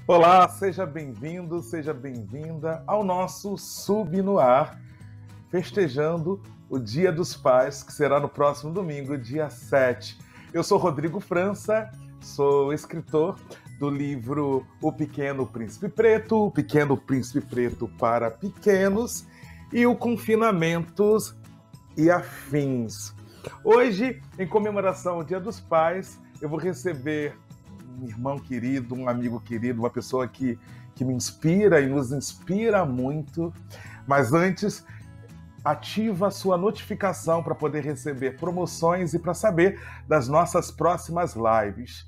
Olá, seja bem-vindo, seja bem-vinda ao nosso Sub no Ar, festejando o Dia dos Pais, que será no próximo domingo, dia 7. Eu sou Rodrigo França, sou escritor do livro O Pequeno Príncipe Preto, O Pequeno Príncipe Preto para Pequenos e o Confinamentos e Afins. Hoje, em comemoração ao Dia dos Pais, eu vou receber um irmão querido, um amigo querido, uma pessoa que me inspira e nos inspira muito. Mas antes, ativa a sua notificação para poder receber promoções e para saber das nossas próximas lives.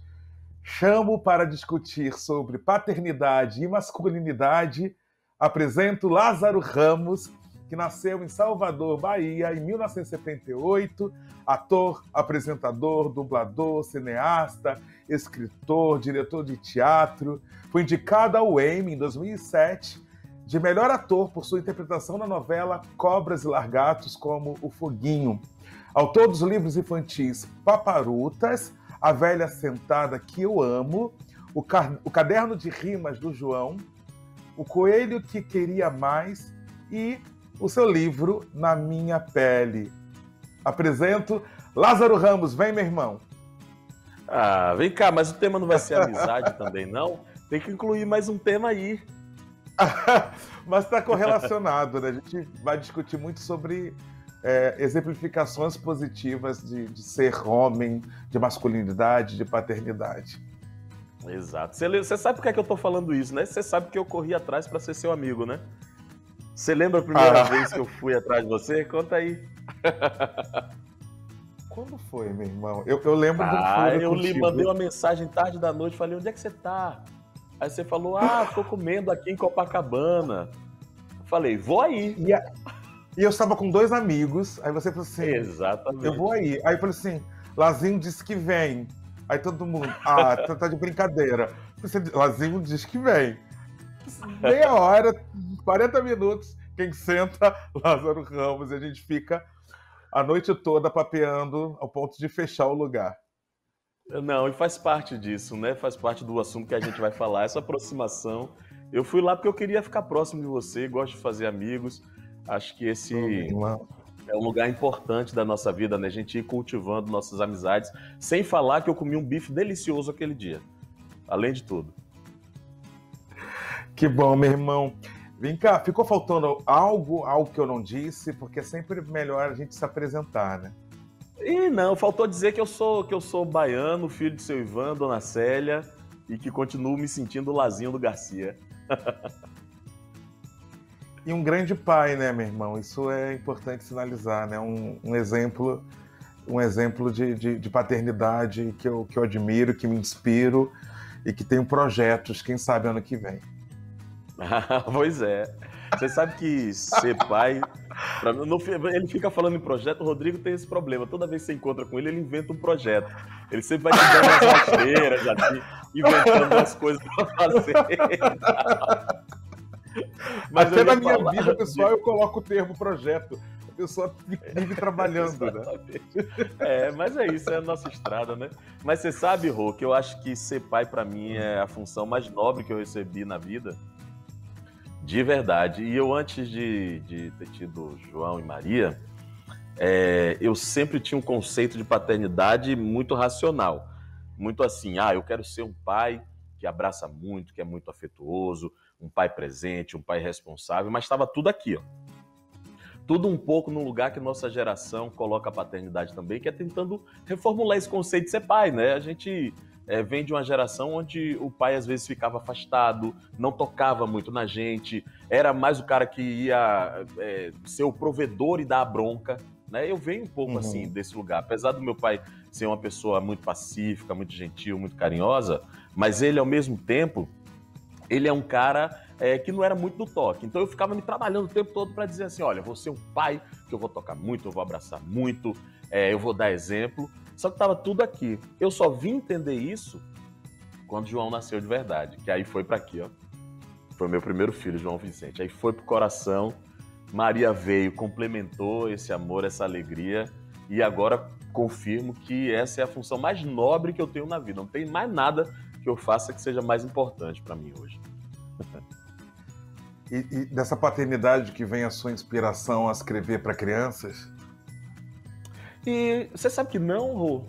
Chamo para discutir sobre paternidade e masculinidade. Apresento Lázaro Ramos, que nasceu em Salvador, Bahia, em 1978, ator, apresentador, dublador, cineasta, escritor, diretor de teatro. Foi indicado ao Emmy em 2007 de melhor ator por sua interpretação na novela Cobras e Largatos como o Foguinho. Autor dos livros infantis Paparutas, A Velha Sentada que Eu Amo, o Caderno de Rimas do João, O Coelho que Queria Mais e o seu livro Na Minha Pele. Apresento Lázaro Ramos. Vem, meu irmão. Ah, vem cá, mas o tema não vai ser amizade também, não? Tem que incluir mais um tema aí. Mas está correlacionado, né? A gente vai discutir muito sobre exemplificações positivas de ser homem, de masculinidade, de paternidade. Exato. Você sabe por que é que eu tô falando isso, né? Você sabe que eu corri atrás para ser seu amigo, né? Você lembra a primeira vez que eu fui atrás de você? Conta aí. Quando foi, meu irmão? Eu lembro do que eu lhe mandei uma mensagem tarde da noite, falei, onde é que você tá? Aí você falou, tô comendo aqui em Copacabana. Falei, vou aí. E eu estava com dois amigos, aí você falou assim, exatamente. Eu vou aí. Aí eu falei assim, Lazinho disse que vem. Aí todo mundo, tá de brincadeira. Lazinho diz que vem. Meia hora, 40 minutos, quem senta, Lázaro Ramos, e a gente fica a noite toda papeando ao ponto de fechar o lugar. Não, e faz parte disso, né? Faz parte do assunto que a gente vai falar, essa aproximação. Eu fui lá porque eu queria ficar próximo de você, gosto de fazer amigos. Acho que esse é um lugar importante da nossa vida, né? A gente ir cultivando nossas amizades, sem falar que eu comi um bife delicioso aquele dia, além de tudo. Que bom, meu irmão. Vem cá, ficou faltando algo que eu não disse, porque é sempre melhor a gente se apresentar, né? E não, faltou dizer que eu sou baiano, filho de seu Ivan, dona Célia, e que continuo me sentindo o Lazinho do Garcia. E um grande pai, né, meu irmão? Isso é importante sinalizar, né? Um exemplo de paternidade que eu admiro, que me inspiro e que tenho projetos, quem sabe ano que vem. Pois é. Você sabe que ser pai... Ele fica falando em projeto, o Rodrigo tem esse problema. Toda vez que você encontra com ele inventa um projeto. Ele sempre vai te dando umas rasteiras, assim, inventando umas coisas pra fazer. Mas até na minha vida pessoal eu coloco o termo projeto. A pessoa vive trabalhando, né? Mas é isso, é a nossa estrada, né? Mas você sabe, Rô, que eu acho que ser pai pra mim é a função mais nobre que eu recebi na vida. De verdade. E eu, antes de ter tido João e Maria, eu sempre tinha um conceito de paternidade muito racional. Muito assim, eu quero ser um pai que abraça muito, que é muito afetuoso, um pai presente, um pai responsável, mas estava tudo aqui, ó. Tudo um pouco no lugar que nossa geração coloca a paternidade também, que é tentando reformular esse conceito de ser pai, né? A gente vem de uma geração onde o pai às vezes ficava afastado, não tocava muito na gente, era mais o cara que ia ser o provedor e dar a bronca, né? Eu venho um pouco assim desse lugar, apesar do meu pai ser uma pessoa muito pacífica, muito gentil, muito carinhosa, mas ele ao mesmo tempo, ele é um cara que não era muito do toque, então eu ficava me trabalhando o tempo todo para dizer assim, olha, vou ser um pai que eu vou tocar muito, eu vou abraçar muito, eu vou dar exemplo. Só que estava tudo aqui. Eu só vim entender isso quando João nasceu de verdade. Que aí foi para aqui, ó. Foi meu primeiro filho, João Vicente. Aí foi pro coração. Maria veio, complementou esse amor, essa alegria. E agora confirmo que essa é a função mais nobre que eu tenho na vida. Não tem mais nada que eu faça que seja mais importante para mim hoje. E dessa paternidade que vem a sua inspiração a escrever para crianças? E você sabe que não, Rô?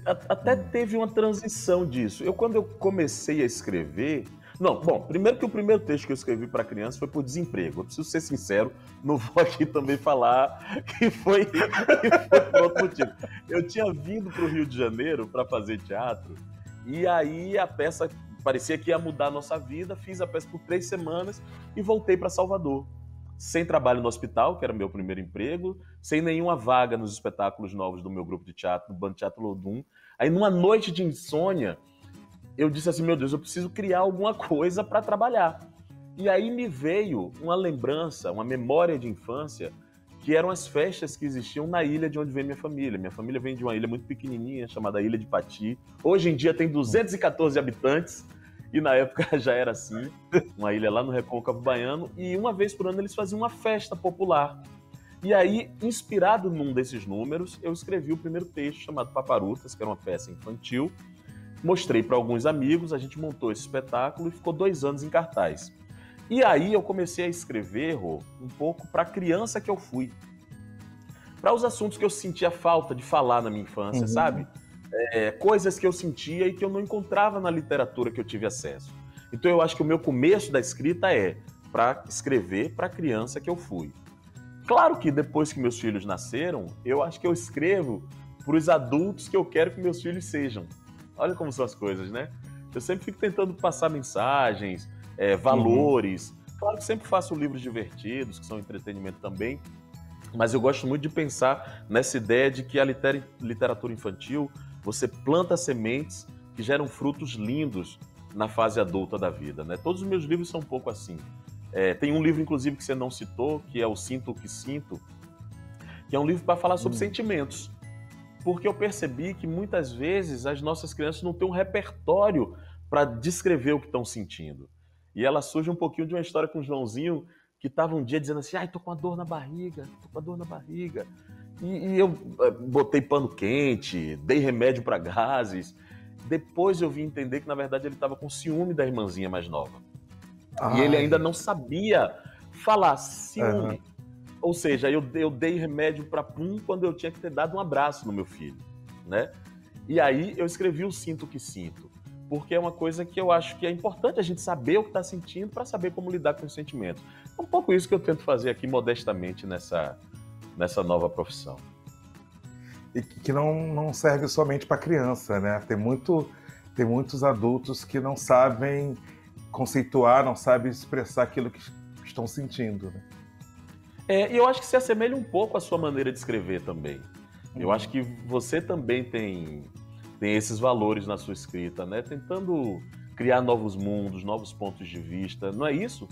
Até teve uma transição disso. Quando eu comecei a escrever. Não, bom, primeiro que o primeiro texto que eu escrevi para criança foi por desemprego. Eu preciso ser sincero, não vou aqui também falar que foi por outro motivo. Eu tinha vindo para o Rio de Janeiro para fazer teatro, e aí a peça parecia que ia mudar a nossa vida. Fiz a peça por 3 semanas e voltei para Salvador. Sem trabalho no hospital, que era meu primeiro emprego, sem nenhuma vaga nos espetáculos novos do meu grupo de teatro, do Bando Teatro Lodum. Aí, numa noite de insônia, eu disse assim, meu Deus, eu preciso criar alguma coisa para trabalhar. E aí me veio uma lembrança, uma memória de infância, que eram as festas que existiam na ilha de onde vem minha família. Minha família vem de uma ilha muito pequenininha, chamada Ilha de Pati. Hoje em dia tem 214 habitantes, e na época já era assim, uma ilha lá no Recôncavo Baiano, e uma vez por ano eles faziam uma festa popular. E aí, inspirado num desses números, eu escrevi o primeiro texto chamado Paparutas, que era uma peça infantil. Mostrei para alguns amigos, a gente montou esse espetáculo e ficou 2 anos em cartaz. E aí eu comecei a escrever, Rô, um pouco para a criança que eu fui. Para os assuntos que eu sentia falta de falar na minha infância, sabe? Coisas que eu sentia e que eu não encontrava na literatura que eu tive acesso. Então eu acho que o meu começo da escrita é para escrever para a criança que eu fui. Claro que depois que meus filhos nasceram, eu acho que eu escrevo para os adultos que eu quero que meus filhos sejam. Olha como são as coisas, né? Eu sempre fico tentando passar mensagens, valores. Claro que sempre faço livros divertidos, que são entretenimento também, mas eu gosto muito de pensar nessa ideia de que a literatura infantil, você planta sementes que geram frutos lindos na fase adulta da vida, né? Todos os meus livros são um pouco assim. Tem um livro, inclusive, que você não citou, que é o Sinto o que Sinto, que é um livro para falar sobre sentimentos. Porque eu percebi que muitas vezes as nossas crianças não têm um repertório para descrever o que estão sentindo. E ela surge um pouquinho de uma história com o Joãozinho, que estava um dia dizendo assim, ai, tô com uma dor na barriga, tô com uma dor na barriga. E eu botei pano quente, dei remédio para gases. Depois eu vim entender que, na verdade, ele estava com ciúme da irmãzinha mais nova. E ele ainda não sabia falar ciúme. Ou seja, eu dei remédio para pum quando eu tinha que ter dado um abraço no meu filho, né? E aí eu escrevi o Sinto o que Sinto, porque é uma coisa que eu acho que é importante a gente saber o que está sentindo para saber como lidar com os sentimentos. É um pouco isso que eu tento fazer aqui modestamente nessa nova profissão. E que não serve somente para criança, né? Tem muitos adultos que não sabem conceituar, não sabem expressar aquilo que estão sentindo, né? E eu acho que se assemelha um pouco à sua maneira de escrever também. Eu acho que você também tem esses valores na sua escrita, né? Tentando criar novos mundos, novos pontos de vista, não é isso?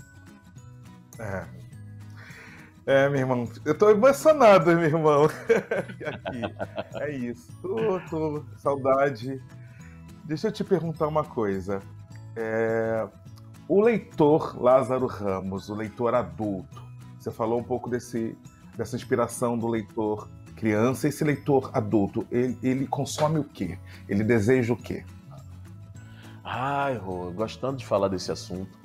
Meu irmão, eu tô emocionado, meu irmão. Aqui, é isso. Tô saudade. Deixa eu te perguntar uma coisa. O leitor Lázaro Ramos, o leitor adulto, você falou um pouco dessa inspiração do leitor criança. Esse leitor adulto, ele consome o quê? Ele deseja o quê? Ai, Rô, gostando de falar desse assunto.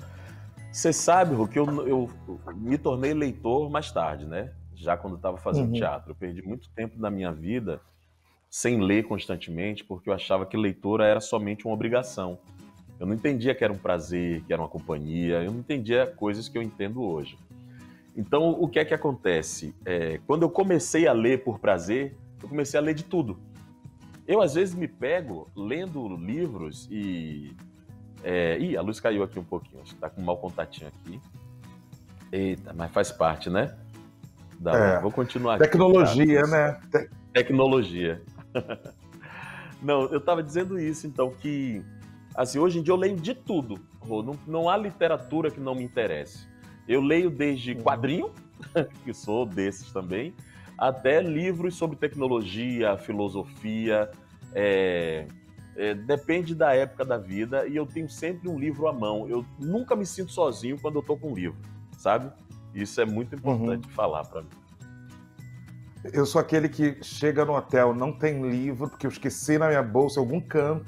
Você sabe, Rô, que eu me tornei leitor mais tarde, né? Já quando estava fazendo teatro. Eu perdi muito tempo da minha vida sem ler constantemente, porque eu achava que leitura era somente uma obrigação. Eu não entendia que era um prazer, que era uma companhia. Eu não entendia coisas que eu entendo hoje. Então, o que é que acontece? Quando eu comecei a ler por prazer, eu comecei a ler de tudo. Eu, às vezes, me pego lendo livros e... Ih, a luz caiu aqui um pouquinho, acho que tá com um mau contatinho aqui. Eita, mas faz parte, né? Vou continuar aqui. Tecnologia, né? Tecnologia. Não, eu estava dizendo isso, então, que assim, hoje em dia eu leio de tudo. Não há literatura que não me interesse. Eu leio desde quadrinho, que sou desses também, até livros sobre tecnologia, filosofia. Depende da época da vida, e eu tenho sempre um livro à mão. Eu nunca me sinto sozinho quando eu estou com um livro, sabe? Isso é muito importante falar para mim. Eu sou aquele que chega no hotel, não tem livro, porque eu esqueci na minha bolsa em algum canto.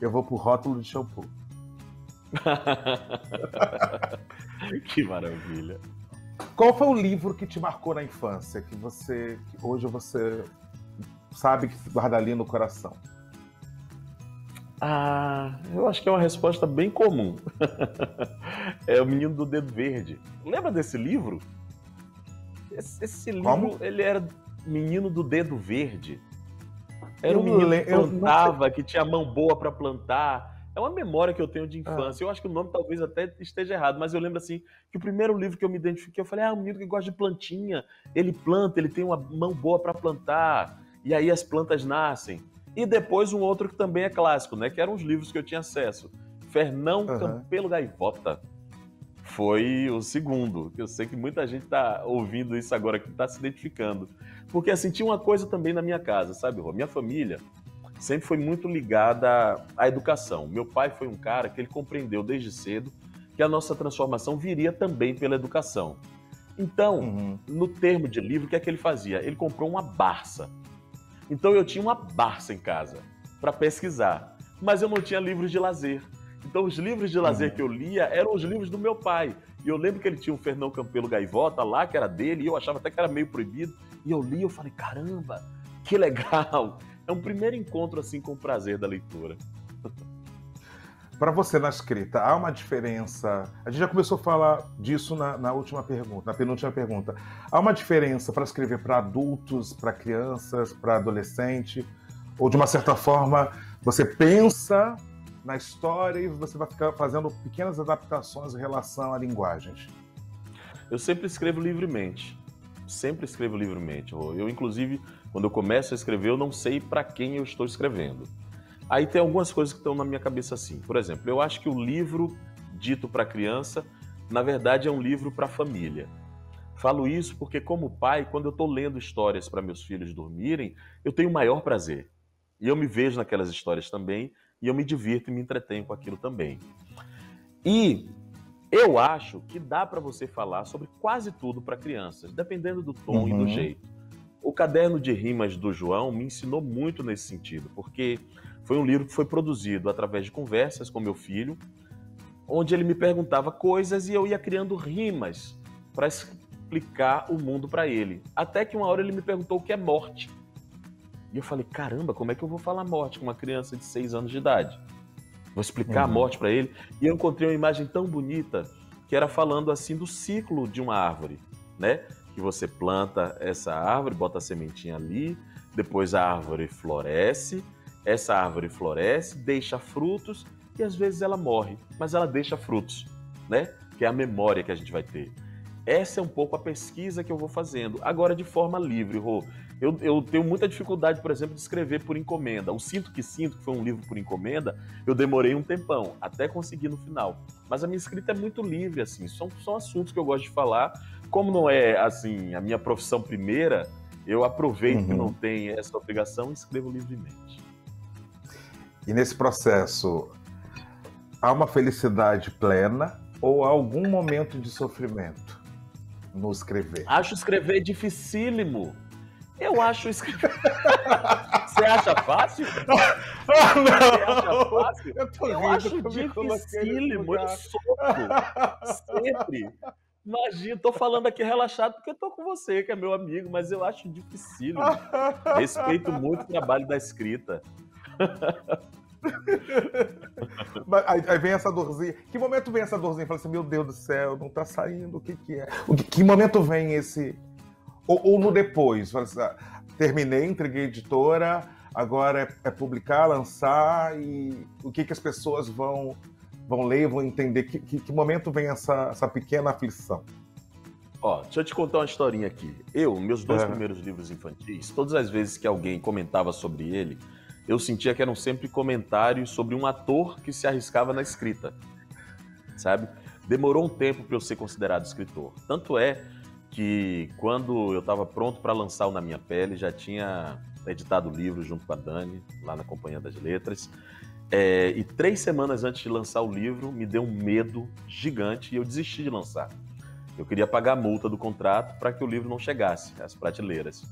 eu vou pro rótulo de shampoo. Que maravilha. Qual foi o livro que te marcou na infância, que hoje você sabe que guarda ali no coração? Eu acho que é uma resposta bem comum. É O Menino do Dedo Verde. Lembra desse livro? Esse livro, Como? ele era Menino do Dedo Verde. Era um Eu menino le- que eu não plantava, que tinha mão boa para plantar. É uma memória que eu tenho de infância. Eu acho que o nome talvez até esteja errado, mas eu lembro assim que o primeiro livro que eu me identifiquei, eu falei, um menino que gosta de plantinha. Ele planta, ele tem uma mão boa para plantar. E aí as plantas nascem. E depois um outro que também é clássico, né? Que eram os livros que eu tinha acesso. Fernão Campelo Gaivota. Foi o segundo, que eu sei que muita gente está ouvindo isso agora, que está se identificando. Porque assim, tinha uma coisa também na minha casa, sabe, Rô? Minha família sempre foi muito ligada à educação. Meu pai foi um cara que ele compreendeu desde cedo que a nossa transformação viria também pela educação. Então, no termo de livro, o que é que ele fazia? Ele comprou uma Barça. Então eu tinha uma Barça em casa para pesquisar, mas eu não tinha livros de lazer. Então os livros de lazer que eu lia eram os livros do meu pai. E eu lembro que ele tinha um Fernão Campelo Gaivota lá, que era dele, e eu achava até que era meio proibido. E eu li e eu falei, caramba, que legal! É um primeiro encontro assim com o prazer da leitura. Para você na escrita, há uma diferença? A gente já começou a falar disso na última pergunta, na penúltima pergunta. Há uma diferença para escrever para adultos, para crianças, para adolescente? Ou de uma certa forma, você pensa na história e você vai ficar fazendo pequenas adaptações em relação a linguagens? Eu sempre escrevo livremente. Sempre escrevo livremente. Eu, inclusive, quando eu começo a escrever, eu não sei para quem eu estou escrevendo. Aí tem algumas coisas que estão na minha cabeça assim. Por exemplo, eu acho que o livro dito para criança, na verdade, é um livro para família. Falo isso porque, como pai, quando eu estou lendo histórias para meus filhos dormirem, eu tenho o maior prazer. E eu me vejo naquelas histórias também, e eu me divirto e me entretenho com aquilo também. E eu acho que dá para você falar sobre quase tudo para crianças, dependendo do tom e do jeito. O Caderno de Rimas do João me ensinou muito nesse sentido, porque foi um livro que foi produzido através de conversas com meu filho, onde ele me perguntava coisas e eu ia criando rimas para explicar o mundo para ele. Até que uma hora ele me perguntou o que é morte. E eu falei, caramba, como é que eu vou falar morte com uma criança de 6 anos de idade? Vou explicar a morte para ele. E eu encontrei uma imagem tão bonita que era falando assim do ciclo de uma árvore, né? Que você planta essa árvore, bota a sementinha ali, depois a árvore floresce, essa árvore floresce, deixa frutos e às vezes ela morre, mas ela deixa frutos, né? Que é a memória que a gente vai ter. Essa é um pouco a pesquisa que eu vou fazendo, agora de forma livre, Rô. Eu tenho muita dificuldade, por exemplo, de escrever por encomenda. O Sinto, que foi um livro por encomenda, eu demorei um tempão, até conseguir no final. Mas a minha escrita é muito livre, assim, são assuntos que eu gosto de falar. Como não é, assim, a minha profissão primeira, eu aproveito que não tem essa obrigação e escrevo livremente. E nesse processo, há uma felicidade plena ou há algum momento de sofrimento no escrever? Acho escrever dificílimo. Eu acho escrever... Você acha fácil? Não! Você acha fácil? Eu acho dificílimo, eu sofro. Sempre. Imagina, tô falando aqui relaxado porque tô com você, que é meu amigo, mas eu acho dificílimo. Respeito muito o trabalho da escrita. Aí vem essa dorzinha. Que momento vem essa dorzinha? Fala assim, meu Deus do céu, não tá saindo, o que é? Que momento vem esse... Ou no depois? Fala assim, terminei, entreguei a editora, agora é publicar, lançar, e o que as pessoas vão ler, vão entender? Que momento vem essa pequena aflição? Ó, deixa eu te contar uma historinha aqui. Meus 2 primeiros livros infantis, todas as vezes que alguém comentava sobre ele, eu sentia que eram sempre comentários sobre um ator que se arriscava na escrita, sabe? Demorou um tempo para eu ser considerado escritor. Tanto é que quando eu estava pronto para lançar o Na Minha Pele, já tinha editado o livro junto com a Dani, lá na Companhia das Letras, e 3 semanas antes de lançar o livro, me deu um medo gigante e eu desisti de lançar. Eu queria pagar a multa do contrato para que o livro não chegasse às prateleiras.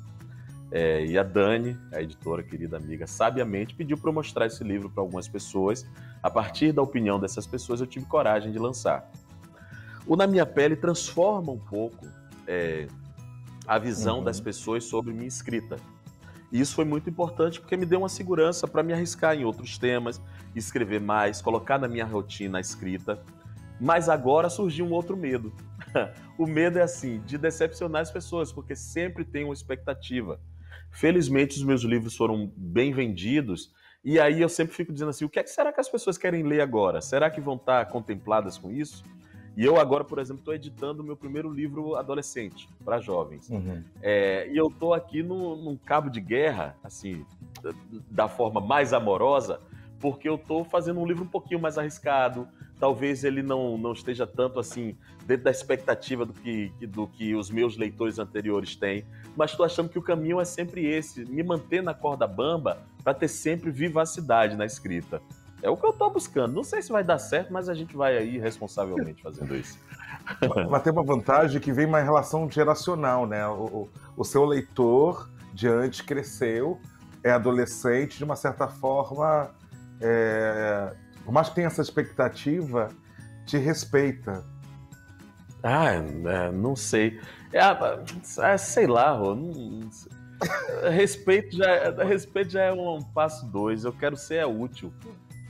E a Dani, a editora, querida amiga, sabiamente pediu para eu mostrar esse livro para algumas pessoas. A partir da opinião dessas pessoas, eu tive coragem de lançar. O Na Minha Pele transforma um pouco a visão das pessoas sobre minha escrita. E isso foi muito importante porque me deu uma segurança para me arriscar em outros temas, escrever mais, colocar na minha rotina a escrita. Mas agora surgiu um outro medo. O medo é assim, de decepcionar as pessoas, porque sempre tem uma expectativa. Felizmente os meus livros foram bem vendidos, e aí eu sempre fico dizendo assim, o que é que será que as pessoas querem ler agora? Será que vão estar contempladas com isso? E eu agora, por exemplo, estou editando o meu primeiro livro adolescente, para jovens. E eu estou aqui num cabo de guerra, assim, da forma mais amorosa, porque eu estou fazendo um livro um pouquinho mais arriscado. Talvez ele não esteja tanto assim dentro da expectativa do que os meus leitores anteriores têm, mas estou achando que o caminho é sempre esse, me manter na corda bamba para ter sempre vivacidade na escrita. É o que eu estou buscando. Não sei se vai dar certo, mas a gente vai aí responsavelmente fazendo isso. Mas tem uma vantagem que vem uma relação geracional, né? O seu leitor de antes cresceu, é adolescente, de uma certa forma, por mais que tenha essa expectativa, te respeita. Não sei. Sei lá, Rô. Respeito já é um passo 2. Eu quero ser útil.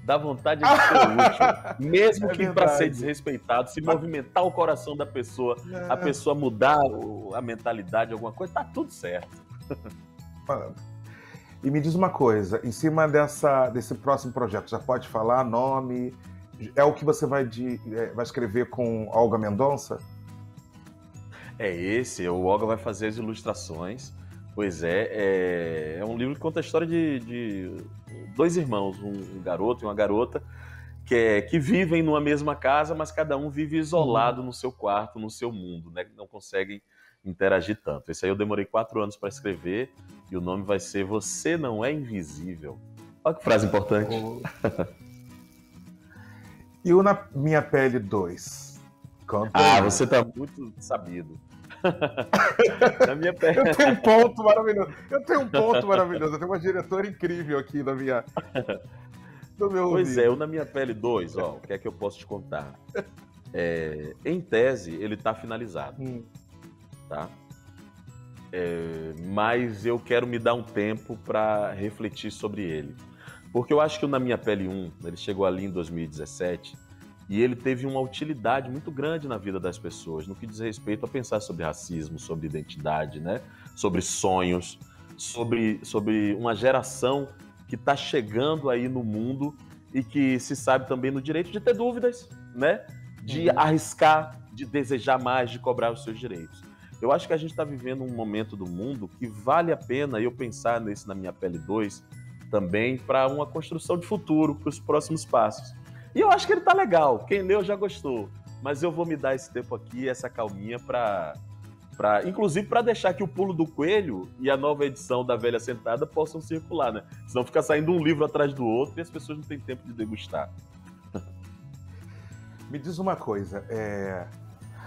Dá vontade de ser útil. Mesmo que para ser desrespeitado, se movimentar o coração da pessoa, a pessoa mudar a mentalidade, alguma coisa, tá tudo certo. E me diz uma coisa, em cima desse próximo projeto, já pode falar nome? É o que você vai escrever com Olga Mendonça? O Olga vai fazer as ilustrações. Pois é um livro que conta a história de dois irmãos, um garoto e uma garota, que vivem numa mesma casa, mas cada um vive isolado no seu quarto, no seu mundo, né? Não conseguem interagir tanto. Esse aí eu demorei 4 anos para escrever e o nome vai ser Você Não É Invisível. Olha que frase importante. E o Na Minha Pele 2? Conta aí. Você tá muito sabido. Na minha pele. Eu tenho um ponto maravilhoso. Eu tenho uma diretora incrível aqui no meu Pois ouvido. o Na Minha Pele 2, o que é que eu posso te contar? Em tese, ele tá finalizado. Tá? Mas eu quero me dar um tempo para refletir sobre ele. Porque eu acho que o Na Minha Pele 1, ele chegou ali em 2017 e ele teve uma utilidade muito grande na vida das pessoas, no que diz respeito a pensar sobre racismo, sobre identidade, né? Sobre sonhos, sobre uma geração que está chegando aí no mundo e que se sabe também no direito de ter dúvidas, né? De arriscar, de desejar mais, de cobrar os seus direitos. Eu acho que a gente está vivendo um momento do mundo que vale a pena eu pensar nesse Na Minha Pele 2 também para uma construção de futuro, para os próximos passos. E eu acho que ele tá legal. Quem leu já gostou. Mas eu vou me dar esse tempo aqui, essa calminha, inclusive para deixar que o Pulo do Coelho e a nova edição da Velha Sentada possam circular, né? Senão fica saindo um livro atrás do outro e as pessoas não têm tempo de degustar. Me diz uma coisa.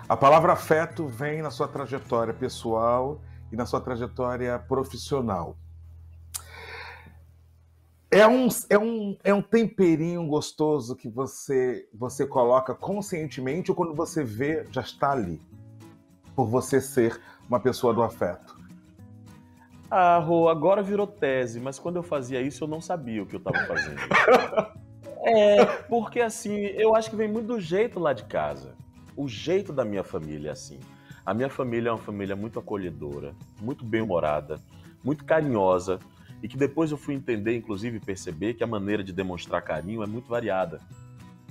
A palavra afeto vem na sua trajetória pessoal e na sua trajetória profissional. É um temperinho gostoso que você coloca conscientemente ou quando você vê, já está ali, por você ser uma pessoa do afeto? Rô, agora virou tese, mas quando eu fazia isso eu não sabia o que eu estava fazendo. Porque assim, eu acho que vem muito do jeito lá de casa. O jeito da minha família é assim. A minha família é uma família muito acolhedora, muito bem-humorada, muito carinhosa, e que depois eu fui entender, inclusive perceber que a maneira de demonstrar carinho é muito variada.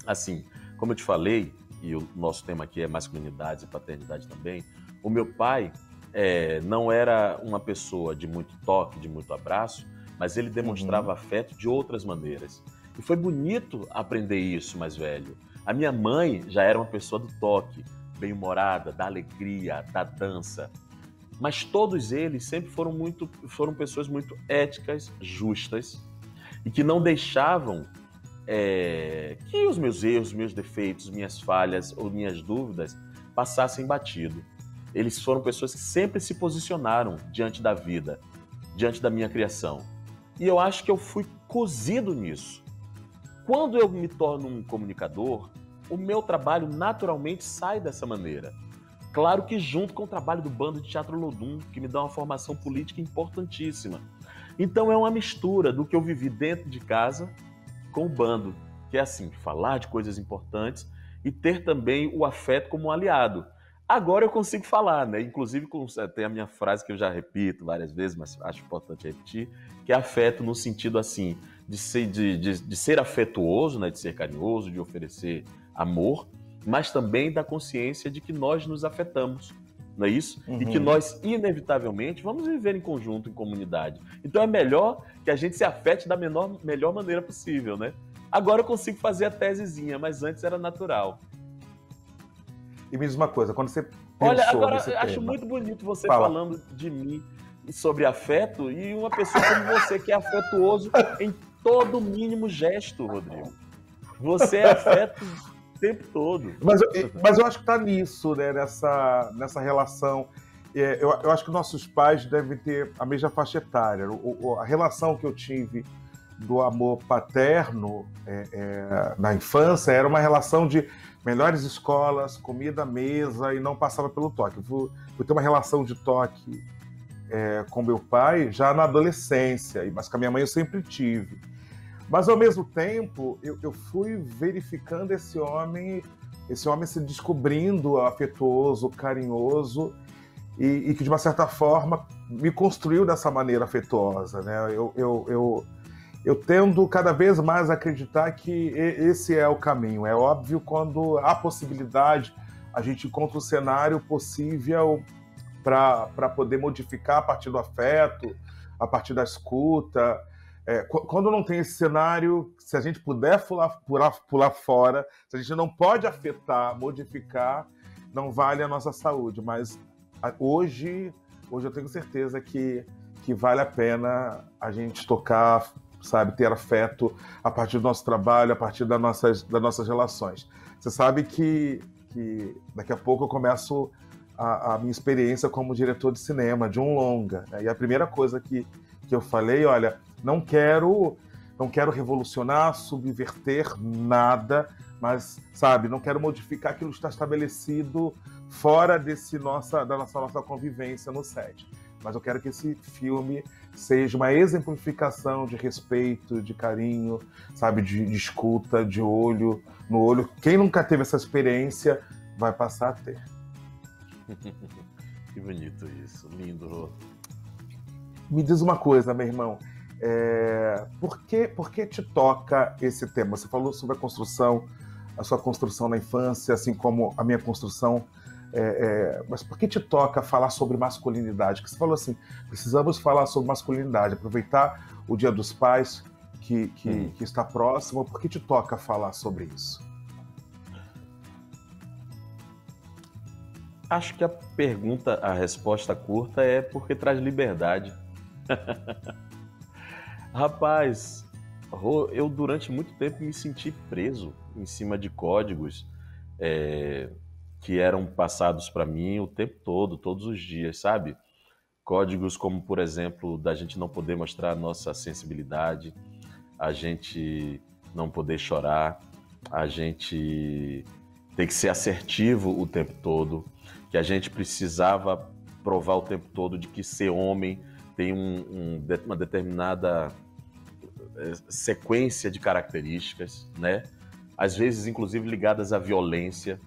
Assim, como eu te falei, e o nosso tema aqui é masculinidade e paternidade também, o meu pai não era uma pessoa de muito toque, de muito abraço, mas ele demonstrava afeto de outras maneiras. E foi bonito aprender isso, mais velho. A minha mãe já era uma pessoa do toque, bem-humorada, da alegria, da dança. Mas todos eles sempre foram pessoas muito éticas, justas, e que não deixavam que os meus erros, meus defeitos, minhas falhas ou minhas dúvidas passassem batido. Eles foram pessoas que sempre se posicionaram diante da vida, diante da minha criação. E eu acho que eu fui cozido nisso. Quando eu me torno um comunicador, o meu trabalho naturalmente sai dessa maneira. Claro que junto com o trabalho do Bando de Teatro Olodum, que me dá uma formação política importantíssima. Então é uma mistura do que eu vivi dentro de casa com o bando, que é assim, falar de coisas importantes e ter também o afeto como um aliado. Agora eu consigo falar, né? Inclusive tem a minha frase que eu já repito várias vezes, mas acho importante repetir, que é afeto no sentido assim, de ser afetuoso, né? De ser carinhoso, de oferecer amor, mas também da consciência de que nós nos afetamos, não é isso? E que nós, inevitavelmente, vamos viver em conjunto, em comunidade. Então é melhor que a gente se afete da melhor maneira possível, né? Agora eu consigo fazer a tesezinha, mas antes era natural. E me diz uma coisa, quando você pensou Olha, agora nesse eu acho tema... muito bonito você Fala. falando de mim e sobre afeto, e uma pessoa como você, que é afetuoso em todo mínimo gesto, Rodrigo. Você é afeto o tempo todo. Mas eu acho que está nisso, né? Nessa relação. Eu acho que nossos pais devem ter a mesma faixa etária. A relação que eu tive do amor paterno na infância era uma relação de melhores escolas, comida à mesa, e não passava pelo toque. Eu fui ter uma relação de toque com meu pai já na adolescência, mas com a minha mãe eu sempre tive. Mas, ao mesmo tempo, eu fui verificando esse homem se descobrindo afetuoso, carinhoso, e que, de uma certa forma, me construiu dessa maneira afetuosa, né? Eu tendo cada vez mais a acreditar que esse é o caminho. É óbvio, quando há possibilidade, a gente encontra um cenário possível para poder modificar a partir do afeto, a partir da escuta. Quando não tem esse cenário, se a gente puder pular fora, se a gente não pode afetar, modificar, não vale a nossa saúde. Mas hoje eu tenho certeza que vale a pena a gente tocar, sabe, ter afeto a partir do nosso trabalho, a partir das nossas relações. Você sabe que daqui a pouco eu começo a minha experiência como diretor de cinema, de um longa, né? E a primeira coisa que eu falei, olha, não quero revolucionar, subverter nada, mas, sabe, não quero modificar aquilo que está estabelecido fora da nossa convivência no set. Mas eu quero que esse filme seja uma exemplificação de respeito, de carinho, sabe, de escuta, de olho no olho. Quem nunca teve essa experiência vai passar a ter. Que bonito isso, lindo. Me diz uma coisa, meu irmão. Por que te toca esse tema? Você falou sobre a sua construção na infância, assim como a minha construção. Mas por que te toca falar sobre masculinidade? Porque você falou assim, precisamos falar sobre masculinidade, aproveitar o Dia dos Pais que está próximo. Por que te toca falar sobre isso? Acho que a resposta curta é porque traz liberdade. Rapaz, eu durante muito tempo me senti preso em cima de códigos que eram passados para mim o tempo todo, todos os dias, sabe? Códigos como, por exemplo, da gente não poder mostrar a nossa sensibilidade, a gente não poder chorar, a gente ter que ser assertivo o tempo todo, que a gente precisava provar o tempo todo de que ser homem tem uma determinada sequência de características, né? Às vezes, inclusive, ligadas à violência.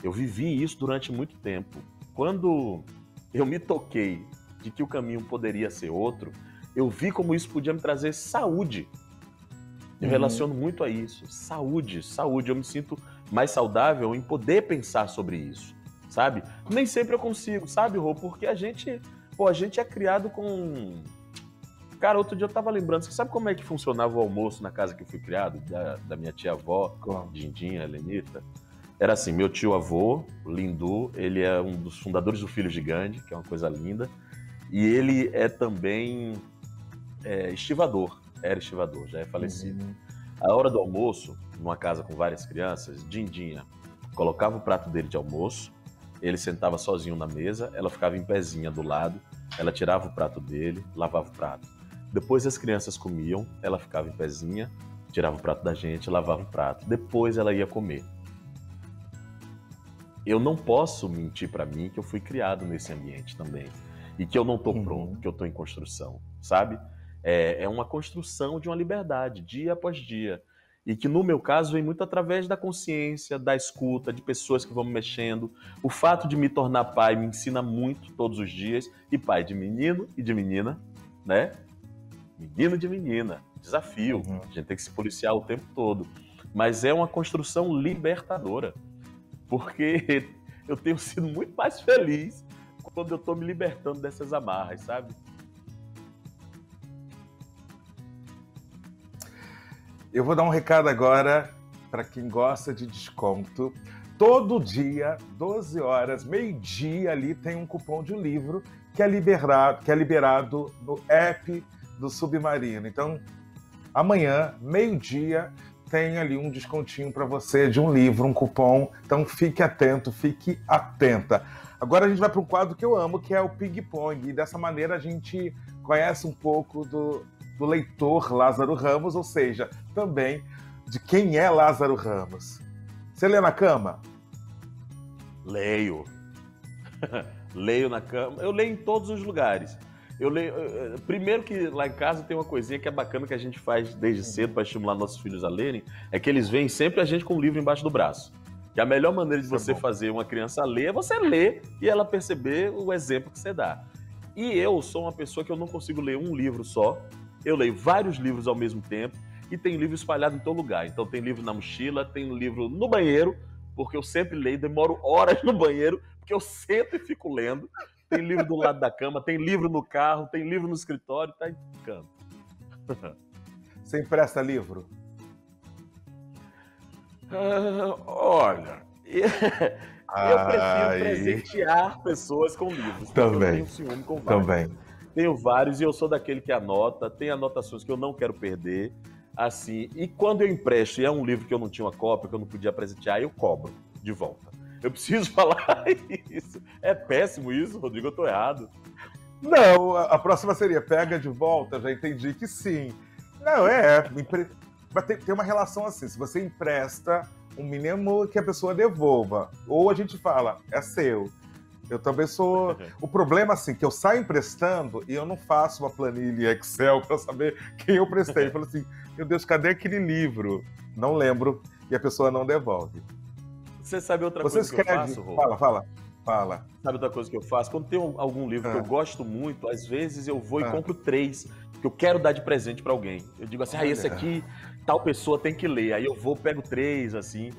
Eu vivi isso durante muito tempo. Quando eu me toquei de que o caminho poderia ser outro, eu vi como isso podia me trazer saúde. Eu relaciono muito a isso. Saúde. Eu me sinto mais saudável em poder pensar sobre isso, sabe? Nem sempre eu consigo, sabe, Rô? Porque a gente é criado com... Cara, outro dia eu tava lembrando, você sabe como é que funcionava o almoço na casa que eu fui criado, da minha tia-avó, Dindinha, Helenita? Era assim, meu tio-avô, Lindu, ele é um dos fundadores do Filhos de Gandhi, que é uma coisa linda, e ele é também estivador, era estivador, já é falecido. A hora do almoço, numa casa com várias crianças, Dindinha colocava o prato dele de almoço, ele sentava sozinho na mesa, ela ficava em pezinha do lado, Ela tirava o prato dele, lavava o prato. Depois as crianças comiam, ela ficava em pezinha, tirava o prato da gente, lavava o prato. Depois ela ia comer. Eu não posso mentir para mim que eu fui criado nesse ambiente também. E que eu não estou pronto, que eu estou em construção, sabe? É uma construção de uma liberdade, dia após dia. E que, no meu caso, vem muito através da consciência, da escuta, de pessoas que vão me mexendo. O fato de me tornar pai me ensina muito todos os dias. E pai de menino e de menina, né? Menino de menina. Desafio. A gente tem que se policiar o tempo todo. Mas é uma construção libertadora. Porque eu tenho sido muito mais feliz quando eu estou me libertando dessas amarras, sabe? Eu vou dar um recado agora para quem gosta de desconto. Todo dia, 12 horas, meio-dia ali, tem um cupom de um livro que é liberado no app do Submarino. Então, amanhã, meio-dia, tem ali um descontinho para você de um livro, um cupom. Então, fique atento, fique atenta. Agora a gente vai para um quadro que eu amo, que é o Ping Pong. E dessa maneira a gente conhece um pouco do leitor Lázaro Ramos, ou seja, também de quem é Lázaro Ramos. Você lê na cama? Leio. Leio na cama. Eu leio em todos os lugares. Eu leio. Primeiro que lá em casa tem uma coisinha que é bacana que a gente faz desde cedo para estimular nossos filhos a lerem, é que eles veem sempre a gente com um livro embaixo do braço. Que a melhor maneira de você fazer uma criança ler é você ler e ela perceber o exemplo que você dá. E eu sou uma pessoa que eu não consigo ler um livro só. Eu leio vários livros ao mesmo tempo e tem livro espalhado em todo lugar. Então tem livro na mochila, tem livro no banheiro, porque eu sempre leio, demoro horas no banheiro, porque eu sento e fico lendo. Tem livro do lado da cama, tem livro no carro, tem livro no escritório, tá em canto. Você empresta livro? Olha, eu prefiro presentear pessoas com livros. Também. Eu tenho ciúme com vários. Também. Tenho vários e eu sou daquele que anota, tem anotações que eu não quero perder, assim. E quando eu empresto e é um livro que eu não tinha uma cópia, que eu não podia presentear, eu cobro de volta. Eu preciso falar isso. É péssimo isso, Rodrigo, eu tô errado. Não, a próxima seria pega de volta, já entendi que sim. Não, tem uma relação assim, se você empresta, o mínimo que a pessoa devolva. Ou a gente fala, é seu. Eu também sou... O problema, assim, que eu saio emprestando e eu não faço uma planilha Excel para saber quem eu prestei. Eu falo assim, meu Deus, cadê aquele livro? Não lembro e a pessoa não devolve. Você sabe outra coisa que eu faço, Rô? Fala. Sabe outra coisa que eu faço? Quando tem algum livro que eu gosto muito, às vezes eu vou e compro 3, que eu quero dar de presente para alguém. Eu digo assim, esse aqui, tal pessoa tem que ler. Aí eu vou, pego 3, assim.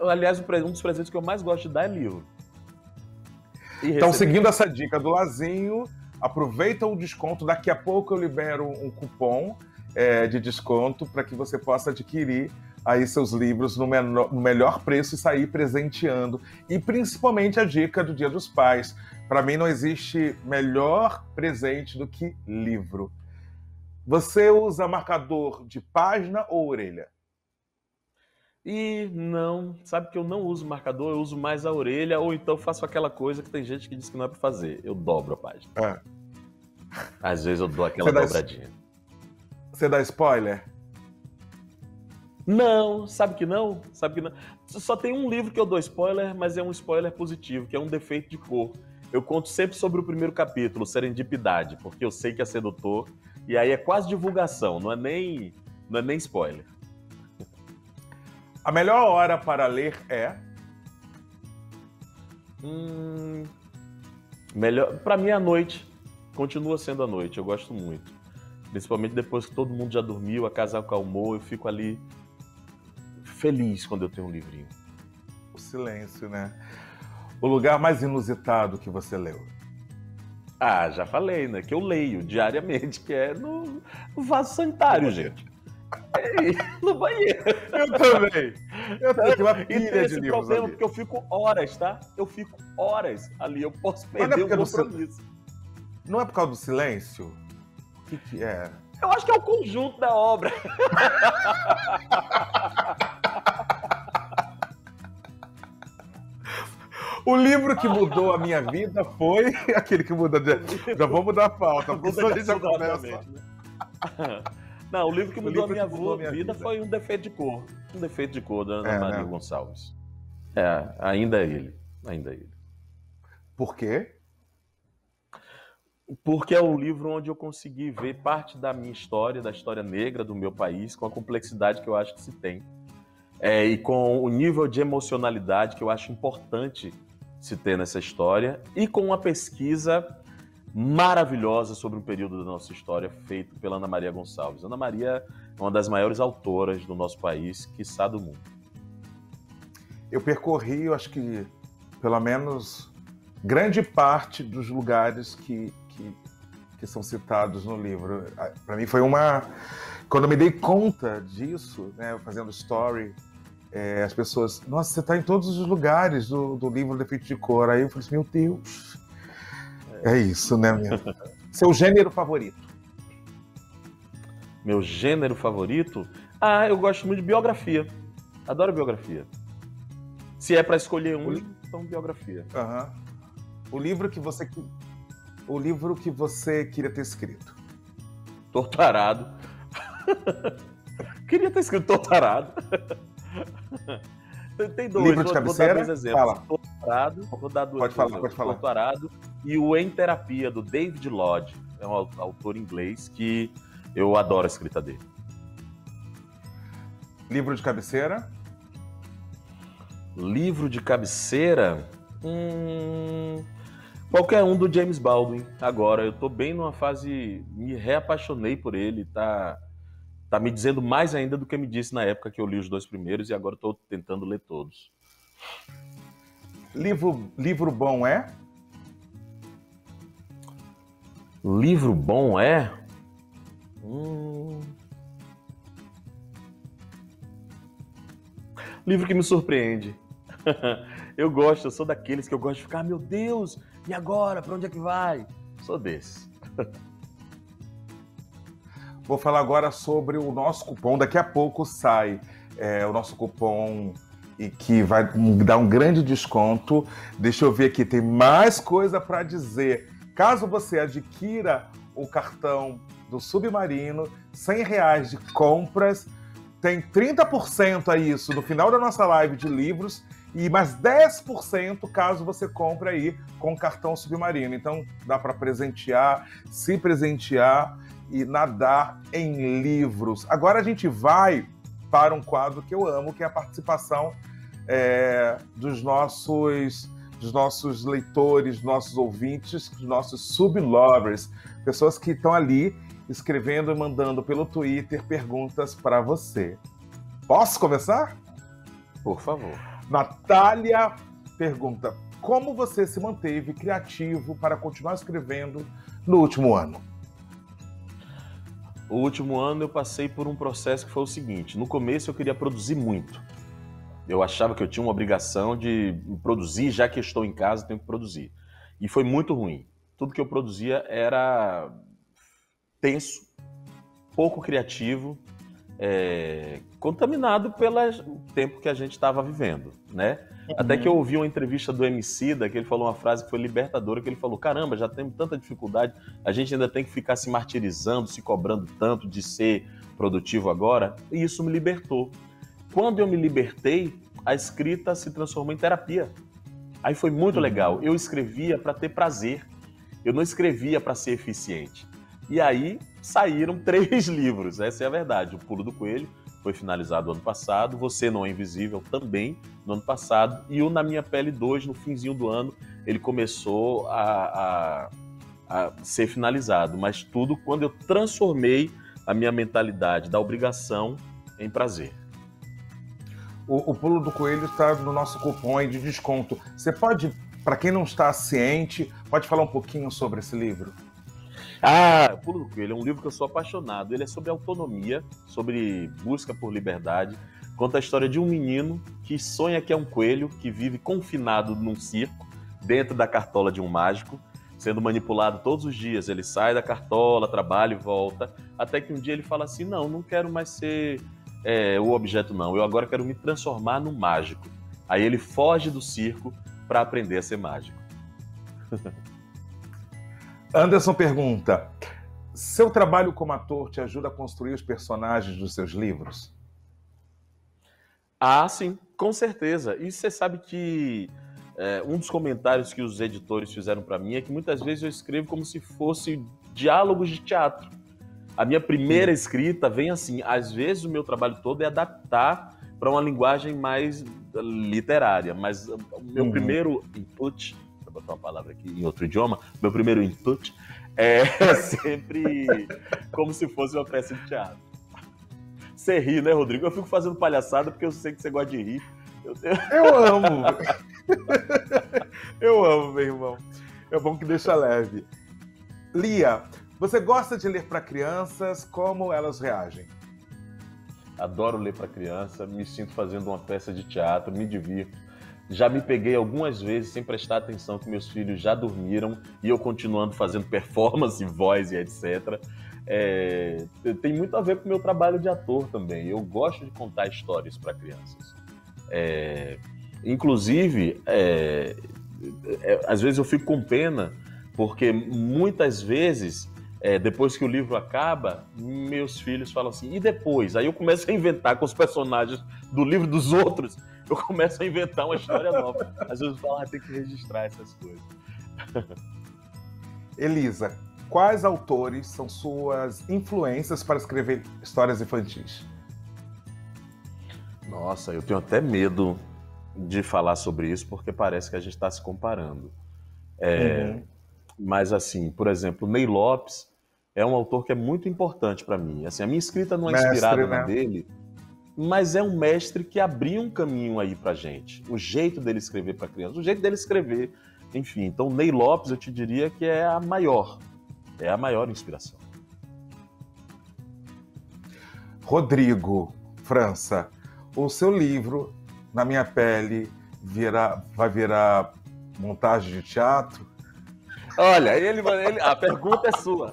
Aliás, um dos presentes que eu mais gosto de dar é livro. Então, seguindo essa dica do Lazinho, aproveita o desconto. Daqui a pouco eu libero um cupom de desconto para que você possa adquirir aí seus livros no melhor preço e sair presenteando. E principalmente a dica do Dia dos Pais. Para mim não existe melhor presente do que livro. Você usa marcador de página ou orelha? E não, sabe que eu não uso marcador, eu uso mais a orelha, ou então faço aquela coisa que tem gente que diz que não é pra fazer. Eu dobro a página. Às vezes eu dou aquela dobradinha. Você dá spoiler? Não, sabe que não? Só tem um livro que eu dou spoiler, mas é um spoiler positivo, que é um defeito de cor. Eu conto sempre sobre o primeiro capítulo, Serendipidade, porque eu sei que é sedutor, e aí é quase divulgação, não é nem spoiler. A melhor hora para ler é? Melhor, para mim é a noite. Continua sendo a noite, eu gosto muito. Principalmente depois que todo mundo já dormiu, a casa acalmou, eu fico ali feliz quando eu tenho um livrinho. O silêncio, né? O lugar mais inusitado que você leu? Já falei, né? Que eu leio diariamente, que é no vaso sanitário, gente. No banheiro. Eu tenho uma pilha de livros problema ali. Porque eu fico horas, tá? Eu fico horas ali, eu posso perder o compromisso. Não é por causa do silêncio? O que é? Eu acho que é o conjunto da obra. O livro que mudou a minha vida foi aquele que muda. Já vou mudar a pauta, porque senão a gente já começa. Né? Não, o livro que mudou a minha vida foi Um Defeito de Cor. Um Defeito de Cor, da Ana Maria Gonçalves. Ainda é ele. Ainda é ele. Por quê? Porque é um livro onde eu consegui ver parte da minha história, da história negra do meu país, com a complexidade que eu acho que se tem. E com o nível de emocionalidade que eu acho importante se ter nessa história, e com uma pesquisa maravilhosa sobre um período da nossa história feito pela Ana Maria Gonçalves. Ana Maria é uma das maiores autoras do nosso país, quiçá do mundo. Eu percorri, eu acho que, pelo menos, grande parte dos lugares que são citados no livro. Para mim foi uma... Quando eu me dei conta disso, né, fazendo story, as pessoas... Nossa, você está em todos os lugares do livro Defeito de Cor. Aí eu falei assim, meu Deus... É isso, né, minha? Seu gênero favorito? Meu gênero favorito? Eu gosto muito de biografia. Adoro biografia. Se é para escolher então biografia. Uhum. O livro que você queria ter escrito? Torturado. Queria ter escrito Torturado. Tem dois. Livro de cabeceira? Vou dar 2 exemplos. Fala. Torturado. Vou dar 2 exemplos. Pode falar. Torturado e o Em Terapia, do David Lodge. É um autor inglês que eu adoro a escrita dele. Livro de cabeceira? Livro de cabeceira? Qualquer um do James Baldwin. Agora, eu tô bem numa fase... Me reapaixonei por ele. Tá me dizendo mais ainda do que me disse na época que eu li os 2 primeiros, e agora eu tô tentando ler todos. Livro bom é? Livro bom é? Livro que me surpreende. Eu sou daqueles que eu gosto de ficar, meu Deus, e agora? Pra onde é que vai? Sou desse. Vou falar agora sobre o nosso cupom. Daqui a pouco sai o nosso cupom e que vai dar um grande desconto. Deixa eu ver aqui, tem mais coisa para dizer. Caso você adquira o cartão do Submarino, R$100 de compras, tem 30% a isso no final da nossa live de livros e mais 10% caso você compre aí com o cartão Submarino. Então dá para presentear, se presentear e nadar em livros. Agora a gente vai para um quadro que eu amo, que é a participação dos nossos leitores, dos nossos ouvintes, dos nossos sublovers, pessoas que estão ali escrevendo e mandando pelo Twitter perguntas para você. Posso começar? Por favor. Natália pergunta: como você se manteve criativo para continuar escrevendo no último ano? O último ano eu passei por um processo que foi o seguinte: no começo eu queria produzir muito. Eu achava que eu tinha uma obrigação de produzir, já que estou em casa, tenho que produzir. E foi muito ruim. Tudo que eu produzia era tenso, pouco criativo, contaminado pelo tempo que a gente estava vivendo, né? Até que eu ouvi uma entrevista do Emicida, que ele falou uma frase que foi libertadora, que ele falou: caramba, já temos tanta dificuldade, a gente ainda tem que ficar se martirizando, se cobrando tanto de ser produtivo agora, e isso me libertou. Quando eu me libertei, a escrita se transformou em terapia. Aí foi muito legal. Eu escrevia para ter prazer, eu não escrevia para ser eficiente. E aí saíram 3 livros, essa é a verdade. O Pulo do Coelho foi finalizado ano passado, Você Não é Invisível também no ano passado, e o Na Minha Pele 2, no finzinho do ano, ele começou a ser finalizado. Mas tudo quando eu transformei a minha mentalidade da obrigação em prazer. O Pulo do Coelho está no nosso cupom aí de desconto. Você pode, para quem não está ciente, pode falar um pouquinho sobre esse livro? O Pulo do Coelho é um livro que eu sou apaixonado. Ele é sobre autonomia, sobre busca por liberdade. Conta a história de um menino que sonha que é um coelho, que vive confinado num circo, dentro da cartola de um mágico, sendo manipulado todos os dias. Ele sai da cartola, trabalha e volta, até que um dia ele fala assim: não quero mais ser o objeto não, eu agora quero me transformar num mágico. Aí ele foge do circo, para aprender a ser mágico. Anderson pergunta: seu trabalho como ator te ajuda a construir os personagens dos seus livros? Ah, sim, com certeza. E você sabe que um dos comentários que os editores fizeram para mim é que muitas vezes eu escrevo como se fosse diálogos de teatro. A minha primeira escrita vem assim. Às vezes o meu trabalho todo é adaptar para uma linguagem mais literária, mas o meu primeiro input, vou botar uma palavra aqui em outro idioma, meu primeiro input é sempre como se fosse uma peça de teatro. Você ri, né, Rodrigo? Eu fico fazendo palhaçada porque eu sei que você gosta de rir. Eu amo. Eu amo, meu irmão. É bom que deixa leve. Lia, você gosta de ler para crianças? Como elas reagem? Adoro ler para criança, me sinto fazendo uma peça de teatro, me divirto. Já me peguei algumas vezes sem prestar atenção que meus filhos já dormiram e eu continuando fazendo performance, voz e etc. Tem muito a ver com o meu trabalho de ator também. Eu gosto de contar histórias para crianças. Inclusive, às vezes eu fico com pena, porque muitas vezes, depois que o livro acaba, meus filhos falam assim, e depois? Aí eu começo a inventar com os personagens do livro dos outros, eu começo a inventar uma história nova. Às vezes eu falo, tem que registrar essas coisas. Elisa, quais autores são suas influências para escrever histórias infantis? Nossa, eu tenho até medo de falar sobre isso, porque parece que a gente está se comparando. Mas, assim, por exemplo, Ney Lopes é um autor que é muito importante para mim. Assim, a minha escrita não é inspirada na dele, mas é um mestre que abriu um caminho aí pra gente. O jeito dele escrever para criança, o jeito dele escrever, enfim. Então, Ney Lopes, eu te diria que é a maior inspiração. Rodrigo França, o seu livro, Na Minha Pele, vai virar montagem de teatro? Olha, a pergunta é sua.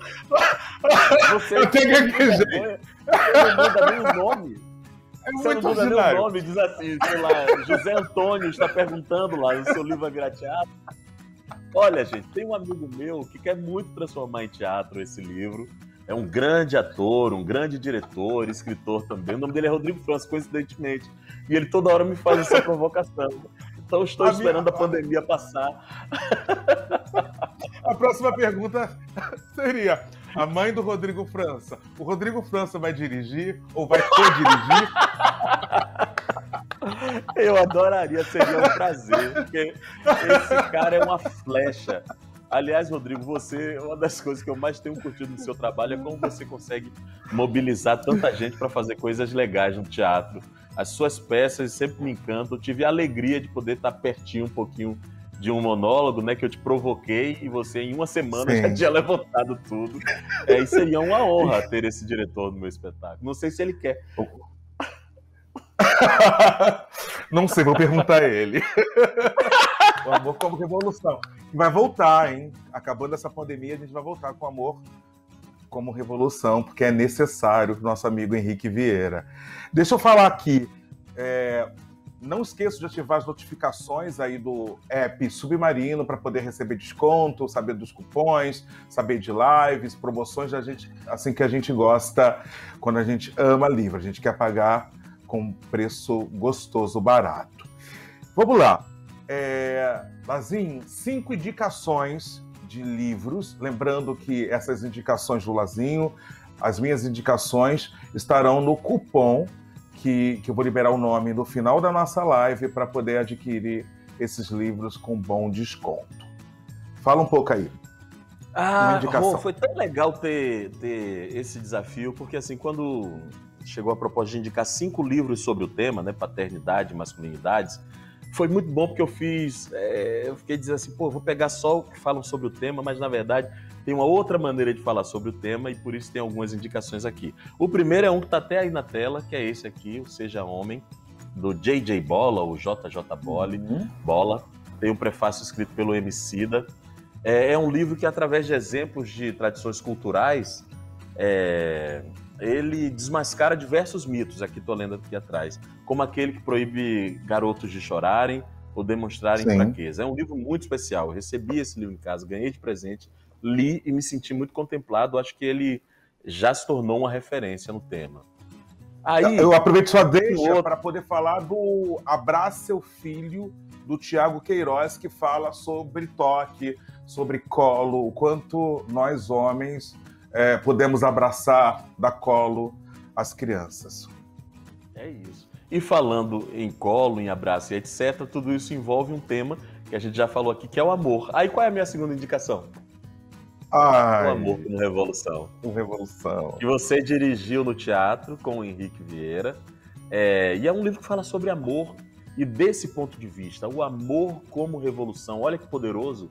Você tenho que não muda nem o nome. Você não muda nem o nome, diz assim, sei lá, José Antônio está perguntando lá, o seu livro vai virar teatro? Olha, gente, tem um amigo meu que quer muito transformar em teatro esse livro. É um grande ator, um grande diretor, escritor também. O nome dele é Rodrigo França, coincidentemente. E ele toda hora me faz essa provocação. Então eu estou esperando a pandemia passar. A próxima pergunta seria: a mãe do Rodrigo França. O Rodrigo França vai dirigir ou vai co-dirigir? Eu adoraria, seria um prazer, porque esse cara é uma flecha. Aliás, Rodrigo, uma das coisas que eu mais tenho curtido no seu trabalho é como você consegue mobilizar tanta gente para fazer coisas legais no teatro. As suas peças sempre me encantam. Eu tive a alegria de poder estar pertinho um pouquinho de um monólogo, né, que eu te provoquei e você em uma semana já tinha levantado tudo. E seria uma honra ter esse diretor no meu espetáculo. Não sei se ele quer. Não sei, vou perguntar a ele. O Amor como Revolução. Vai voltar, hein? Acabando essa pandemia, a gente vai voltar com o Amor como Revolução, porque é necessário, nosso amigo Henrique Vieira. Deixa eu falar aqui. Não esqueça de ativar as notificações aí do app Submarino para poder receber desconto, saber dos cupons, saber de lives, promoções da gente, assim que a gente gosta, quando a gente ama livro, a gente quer pagar com preço gostoso, barato. Vamos lá. Lazinho, 5 indicações de livros. Lembrando que essas indicações do Lazinho, as minhas indicações, estarão no cupom que eu vou liberar o nome no final da nossa live para poder adquirir esses livros com bom desconto. Fala um pouco aí. Rô, foi tão legal ter esse desafio, porque assim, quando chegou a proposta de indicar 5 livros sobre o tema, né, paternidade e masculinidades, foi muito bom porque eu fiquei dizendo assim, vou pegar só o que falam sobre o tema, mas na verdade tem uma outra maneira de falar sobre o tema e por isso tem algumas indicações aqui. O primeiro é um que está até aí na tela, que é esse aqui, o Seja Homem, do J.J. Bola, ou J.J. Bola. Tem um prefácio escrito pelo Emicida. É um livro que, através de exemplos de tradições culturais, ele desmascara diversos mitos, aqui estou lendo aqui atrás, como aquele que proíbe garotos de chorarem, ou demonstrarem Sim. fraqueza. É um livro muito especial. Eu recebi esse livro em casa, ganhei de presente, li e me senti muito contemplado. Acho que ele já se tornou uma referência no tema. Aí, Eu aproveito sua tem deixa outro. para poder falar do Abrace Seu Filho, do Tiago Queiroz, que fala sobre toque, sobre colo, o quanto nós homens podemos abraçar, dar colo às crianças. É isso. E falando em colo, em abraço e etc., tudo isso envolve um tema que a gente já falou aqui, que é o amor. Aí qual é a minha segunda indicação? O Amor Ai, como Revolução. revolução. Que você dirigiu no teatro com o Henrique Vieira. E é um livro que fala sobre amor. E desse ponto de vista, o amor como revolução. Olha que poderoso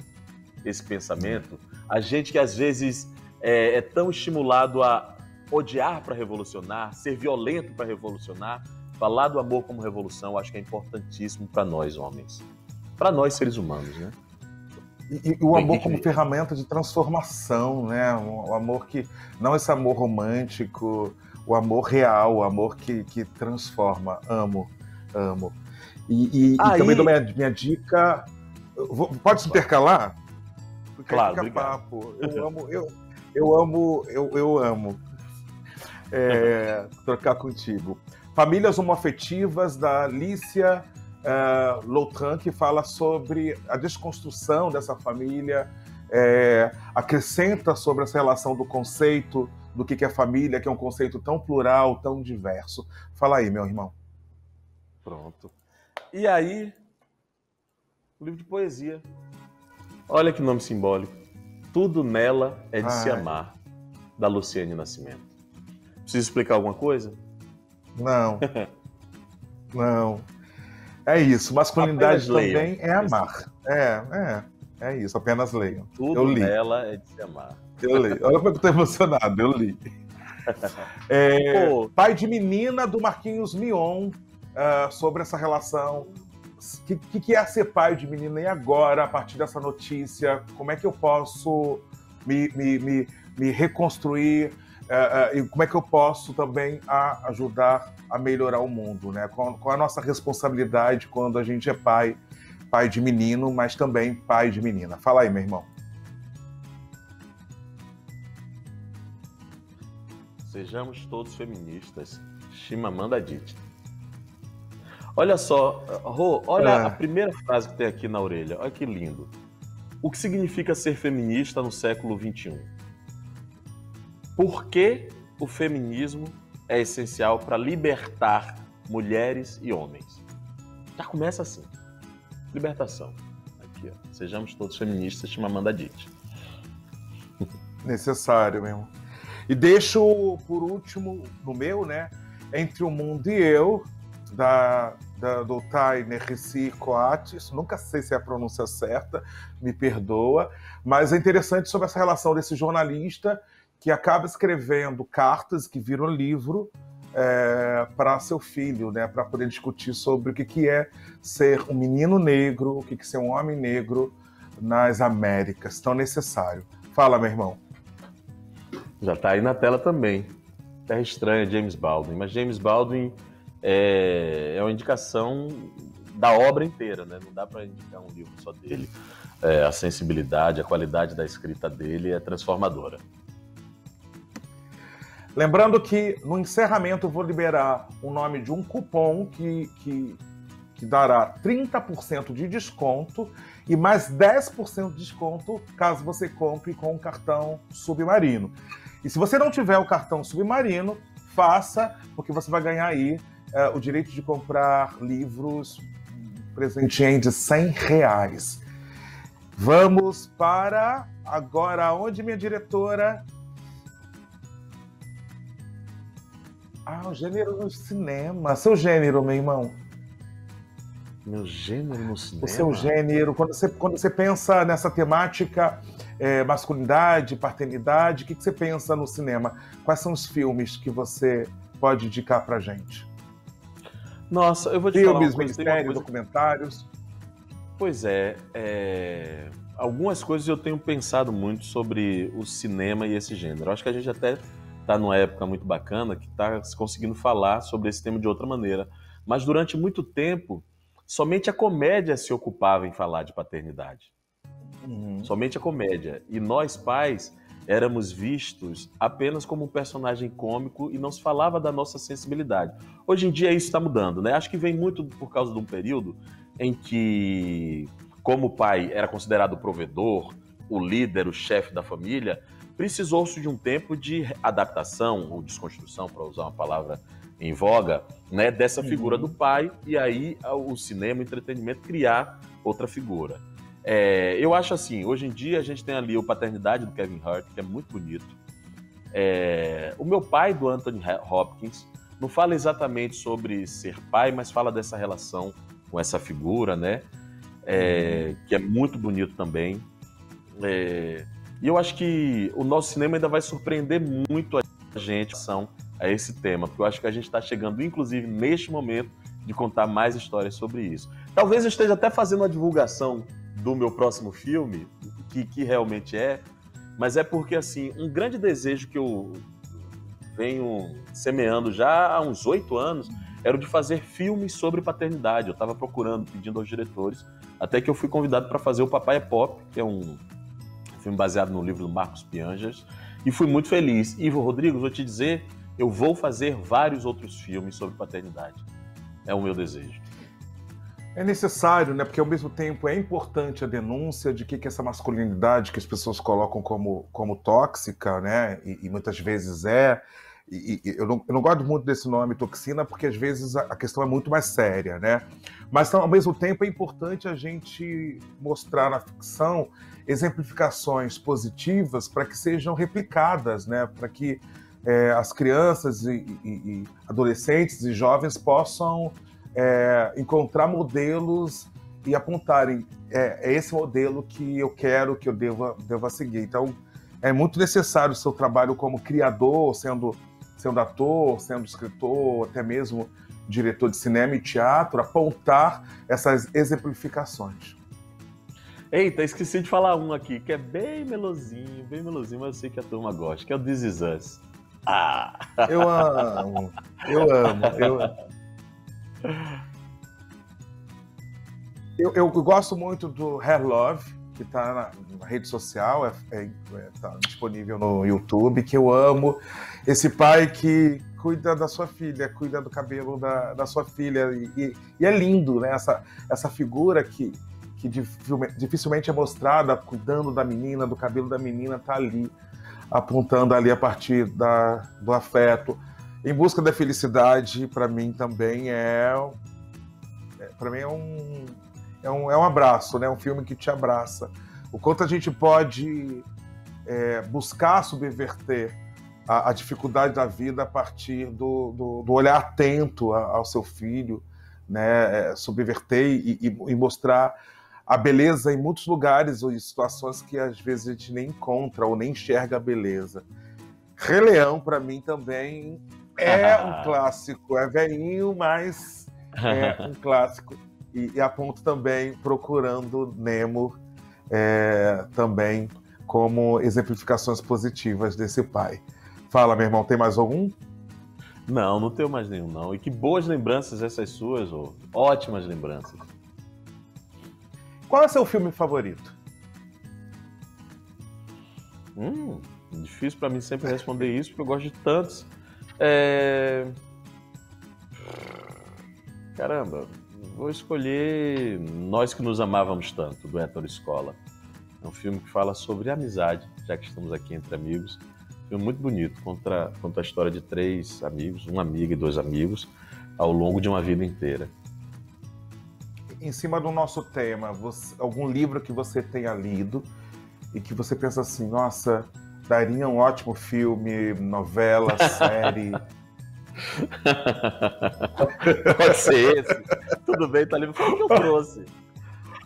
esse pensamento. A gente que às vezes é tão estimulado a odiar para revolucionar, ser violento para revolucionar. Falar do amor como revolução, acho que é importantíssimo para nós, homens. Para nós, seres humanos, né? E o amor como ferramenta de transformação, né? O amor que. Não esse amor romântico, o amor real, o amor que transforma. Amo, amo. E também dou minha dica. Pode se intercalar? Porque Claro, aí fica obrigado. papo. Eu amo trocar contigo. Famílias Homoafetivas, da Alicia Loutran, que fala sobre a desconstrução dessa família, acrescenta sobre essa relação do conceito do que é família, que é um conceito tão plural, tão diverso. Fala aí, meu irmão. Pronto. E aí, o livro de poesia. Olha que nome simbólico. Tudo nela é de se amar, da Luciane Nascimento. Preciso explicar alguma coisa? Não. Não. É isso. Masculinidade também é amar. É isso. Apenas leiam. Tudo nela é de se amar. Eu li. Olha como eu tô emocionado. Eu li. Pai de Menina, do Marquinhos Mion, sobre essa relação. O que é ser pai de menina? E agora, a partir dessa notícia, como é que eu posso me reconstruir? E como é que eu posso também ajudar a melhorar o mundo, né? Qual a nossa responsabilidade quando a gente é pai de menino, mas também pai de menina? Fala aí, meu irmão. Sejamos todos feministas. Chimamanda Adichie. Olha só, Rô, olha a primeira frase que tem aqui na orelha. Olha que lindo. O que significa ser feminista no século XXI? Por que o feminismo é essencial para libertar mulheres e homens? Já começa assim. Libertação. Aqui, ó. Sejamos todos feministas, Chimamanda Adichie. Necessário mesmo. E deixo, por último, no meu, né? Entre o Mundo e Eu, do Ta-Nehisi Coates. Nunca sei se é a pronúncia certa, me perdoa. Mas é interessante sobre essa relação desse jornalista que acaba escrevendo cartas que viram livro para seu filho, né, para poder discutir sobre o que é ser um menino negro, o que é ser um homem negro nas Américas, tão necessário. Fala, meu irmão. Já está aí na tela também. Terra Estranha, James Baldwin. Mas James Baldwin é uma indicação da obra inteira, né? Não dá para indicar um livro só dele. A sensibilidade, a qualidade da escrita dele é transformadora. Lembrando que no encerramento eu vou liberar o nome de um cupom que dará 30% de desconto e mais 10% de desconto caso você compre com o cartão Submarino. E se você não tiver o cartão Submarino, faça, porque você vai ganhar aí o direito de comprar livros, presentinho de R$100. Vamos para agora, onde minha diretora... o gênero no cinema. Seu gênero, meu irmão. Meu gênero no cinema? O seu gênero. Quando você pensa nessa temática, masculinidade, paternidade, o que você pensa no cinema? Quais são os filmes que você pode indicar pra gente? Nossa, eu vou te falar uma coisa. Mistérios, documentários. Pois algumas coisas eu tenho pensado muito sobre o cinema e esse gênero. Acho que a gente até está numa época muito bacana que está conseguindo falar sobre esse tema de outra maneira. Mas durante muito tempo somente a comédia se ocupava em falar de paternidade. Somente a comédia. E nós, pais, éramos vistos apenas como um personagem cômico e não se falava da nossa sensibilidade. Hoje em dia isso está mudando, né? Acho que vem muito por causa de um período em que, como o pai era considerado o provedor, o líder, o chefe da família, precisou-se de um tempo de adaptação ou desconstrução, para usar uma palavra em voga, né, dessa figura do pai, e aí o cinema, o entretenimento, criar outra figura. Eu acho assim, hoje em dia a gente tem ali o Paternidade do Kevin Hart, que é muito bonito. O Meu Pai, do Anthony Hopkins, não fala exatamente sobre ser pai, mas fala dessa relação com essa figura, né? Que é muito bonito também. E eu acho que o nosso cinema ainda vai surpreender muito a gente a esse tema, porque eu acho que a gente está chegando, inclusive, neste momento, de contar mais histórias sobre isso. Talvez eu esteja até fazendo uma divulgação do meu próximo filme, que realmente mas é porque, assim, um grande desejo que eu venho semeando já há uns 8 anos era o de fazer filmes sobre paternidade. Eu estava procurando, pedindo aos diretores, até que eu fui convidado para fazer o Papai é Pop, que é um filme baseado no livro do Marcos Piangers, e fui muito feliz. Ivo Rodrigues, vou te dizer, eu vou fazer vários outros filmes sobre paternidade. É o meu desejo. É necessário, né? Porque ao mesmo tempo é importante a denúncia de que essa masculinidade que as pessoas colocam como tóxica, né? E muitas vezes eu não gosto muito desse nome toxina, porque às vezes a questão é muito mais séria, né? Mas ao mesmo tempo é importante a gente mostrar na ficção exemplificações positivas para que sejam replicadas, né? Para que as crianças e adolescentes e jovens possam encontrar modelos e apontarem esse modelo que eu quero, que eu deva seguir. Então, é muito necessário o seu trabalho como criador, sendo ator, sendo escritor, até mesmo diretor de cinema e teatro, apontar essas exemplificações. Eita, esqueci de falar um aqui, que é bem melosinho, mas eu sei que a turma gosta, que é o This Is Us. Eu amo. Eu gosto muito do Hair Love, que está na rede social, tá disponível no YouTube, que eu amo. Esse pai que cuida da sua filha, cuida do cabelo da sua filha. E é lindo, né? Essa figura que dificilmente é mostrada, cuidando da menina, do cabelo da menina, tá ali, apontando ali a partir do afeto. Em Busca da Felicidade, para mim também é um abraço, né? Um filme que te abraça. O quanto a gente pode buscar subverter a dificuldade da vida a partir do olhar atento ao seu filho, né? Subverter e mostrar a beleza em muitos lugares ou em situações que às vezes a gente nem encontra ou nem enxerga a beleza. Rei Leão, para mim, também é um clássico. É velhinho, mas é um clássico. E aponto também Procurando Nemo também como exemplificações positivas desse pai. Fala, meu irmão, tem mais algum? Não tenho mais nenhum, não. E que boas lembranças essas suas, ótimas lembranças. Qual é o seu filme favorito? Difícil para mim sempre responder isso, porque eu gosto de tantos. Caramba, vou escolher Nós Que Nos Amávamos Tanto, do Héctor Escola. É um filme que fala sobre amizade, já que estamos aqui entre amigos. Um filme muito bonito, conta a história de 3 amigos, uma amiga e 2 amigos, ao longo de uma vida inteira. Em cima do nosso tema, algum livro que você tenha lido e que você pensa assim, nossa, daria um ótimo filme, novela, série... Pode ser esse. Tudo bem, tá livre. Foi o que eu trouxe.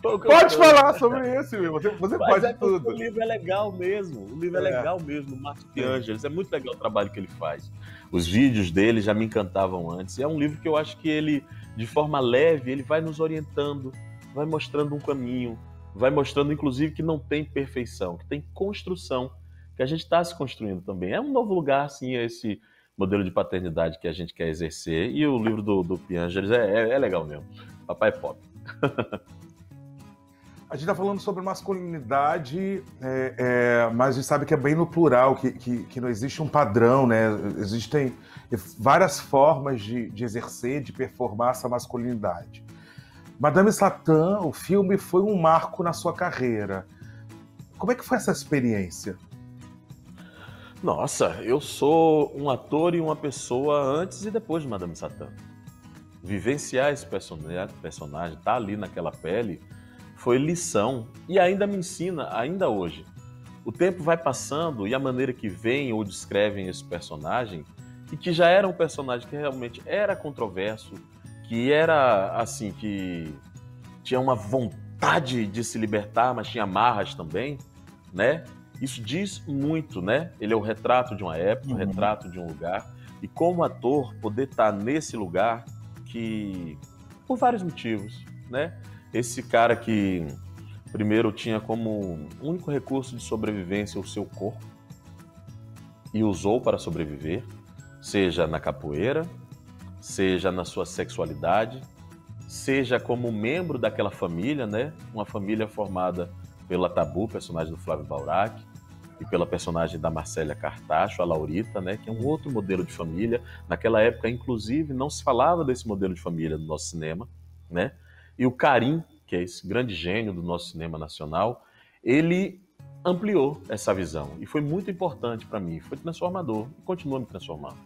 Pode falar sobre esse, meu. Você pode tudo. O livro é legal mesmo. O livro é legal mesmo, o Marcos Piangers. É muito legal o trabalho que ele faz. Os vídeos dele já me encantavam antes. E é um livro que eu acho que ele, de forma leve, ele vai nos orientando, vai mostrando um caminho, vai mostrando, inclusive, que não tem perfeição, que tem construção, que a gente está se construindo também. É um novo lugar, assim, esse modelo de paternidade que a gente quer exercer. E o livro do Piangers é legal mesmo. Papai Pop. A gente está falando sobre masculinidade, mas a gente sabe que é bem no plural, que não existe um padrão, né? Existem várias formas de exercer, de performar essa masculinidade. Madame Satã, o filme foi um marco na sua carreira. Como é que foi essa experiência? Nossa, eu sou um ator e uma pessoa antes e depois de Madame Satã. Vivenciar esse personagem, estar ali naquela pele, foi lição e ainda me ensina, ainda hoje. O tempo vai passando e a maneira que veem ou descrevem esse personagem, e que já era um personagem que realmente era controverso, que era assim, que tinha uma vontade de se libertar, mas tinha amarras também, né? Isso diz muito, né? Ele é o retrato de uma época, o retrato de um lugar, e como ator, poder estar nesse lugar que, por vários motivos, né? Esse cara que primeiro tinha como único recurso de sobrevivência o seu corpo e usou para sobreviver, seja na capoeira, seja na sua sexualidade, seja como membro daquela família, né? Uma família formada pela Tabu, personagem do Flávio Baurac, e pela personagem da Marcélia Cartacho, a Laurita, né? Que é um outro modelo de família. Naquela época, inclusive, não se falava desse modelo de família no nosso cinema, né? E o Karim, que é esse grande gênio do nosso cinema nacional, ele ampliou essa visão. E foi muito importante para mim, foi transformador e continua me transformando.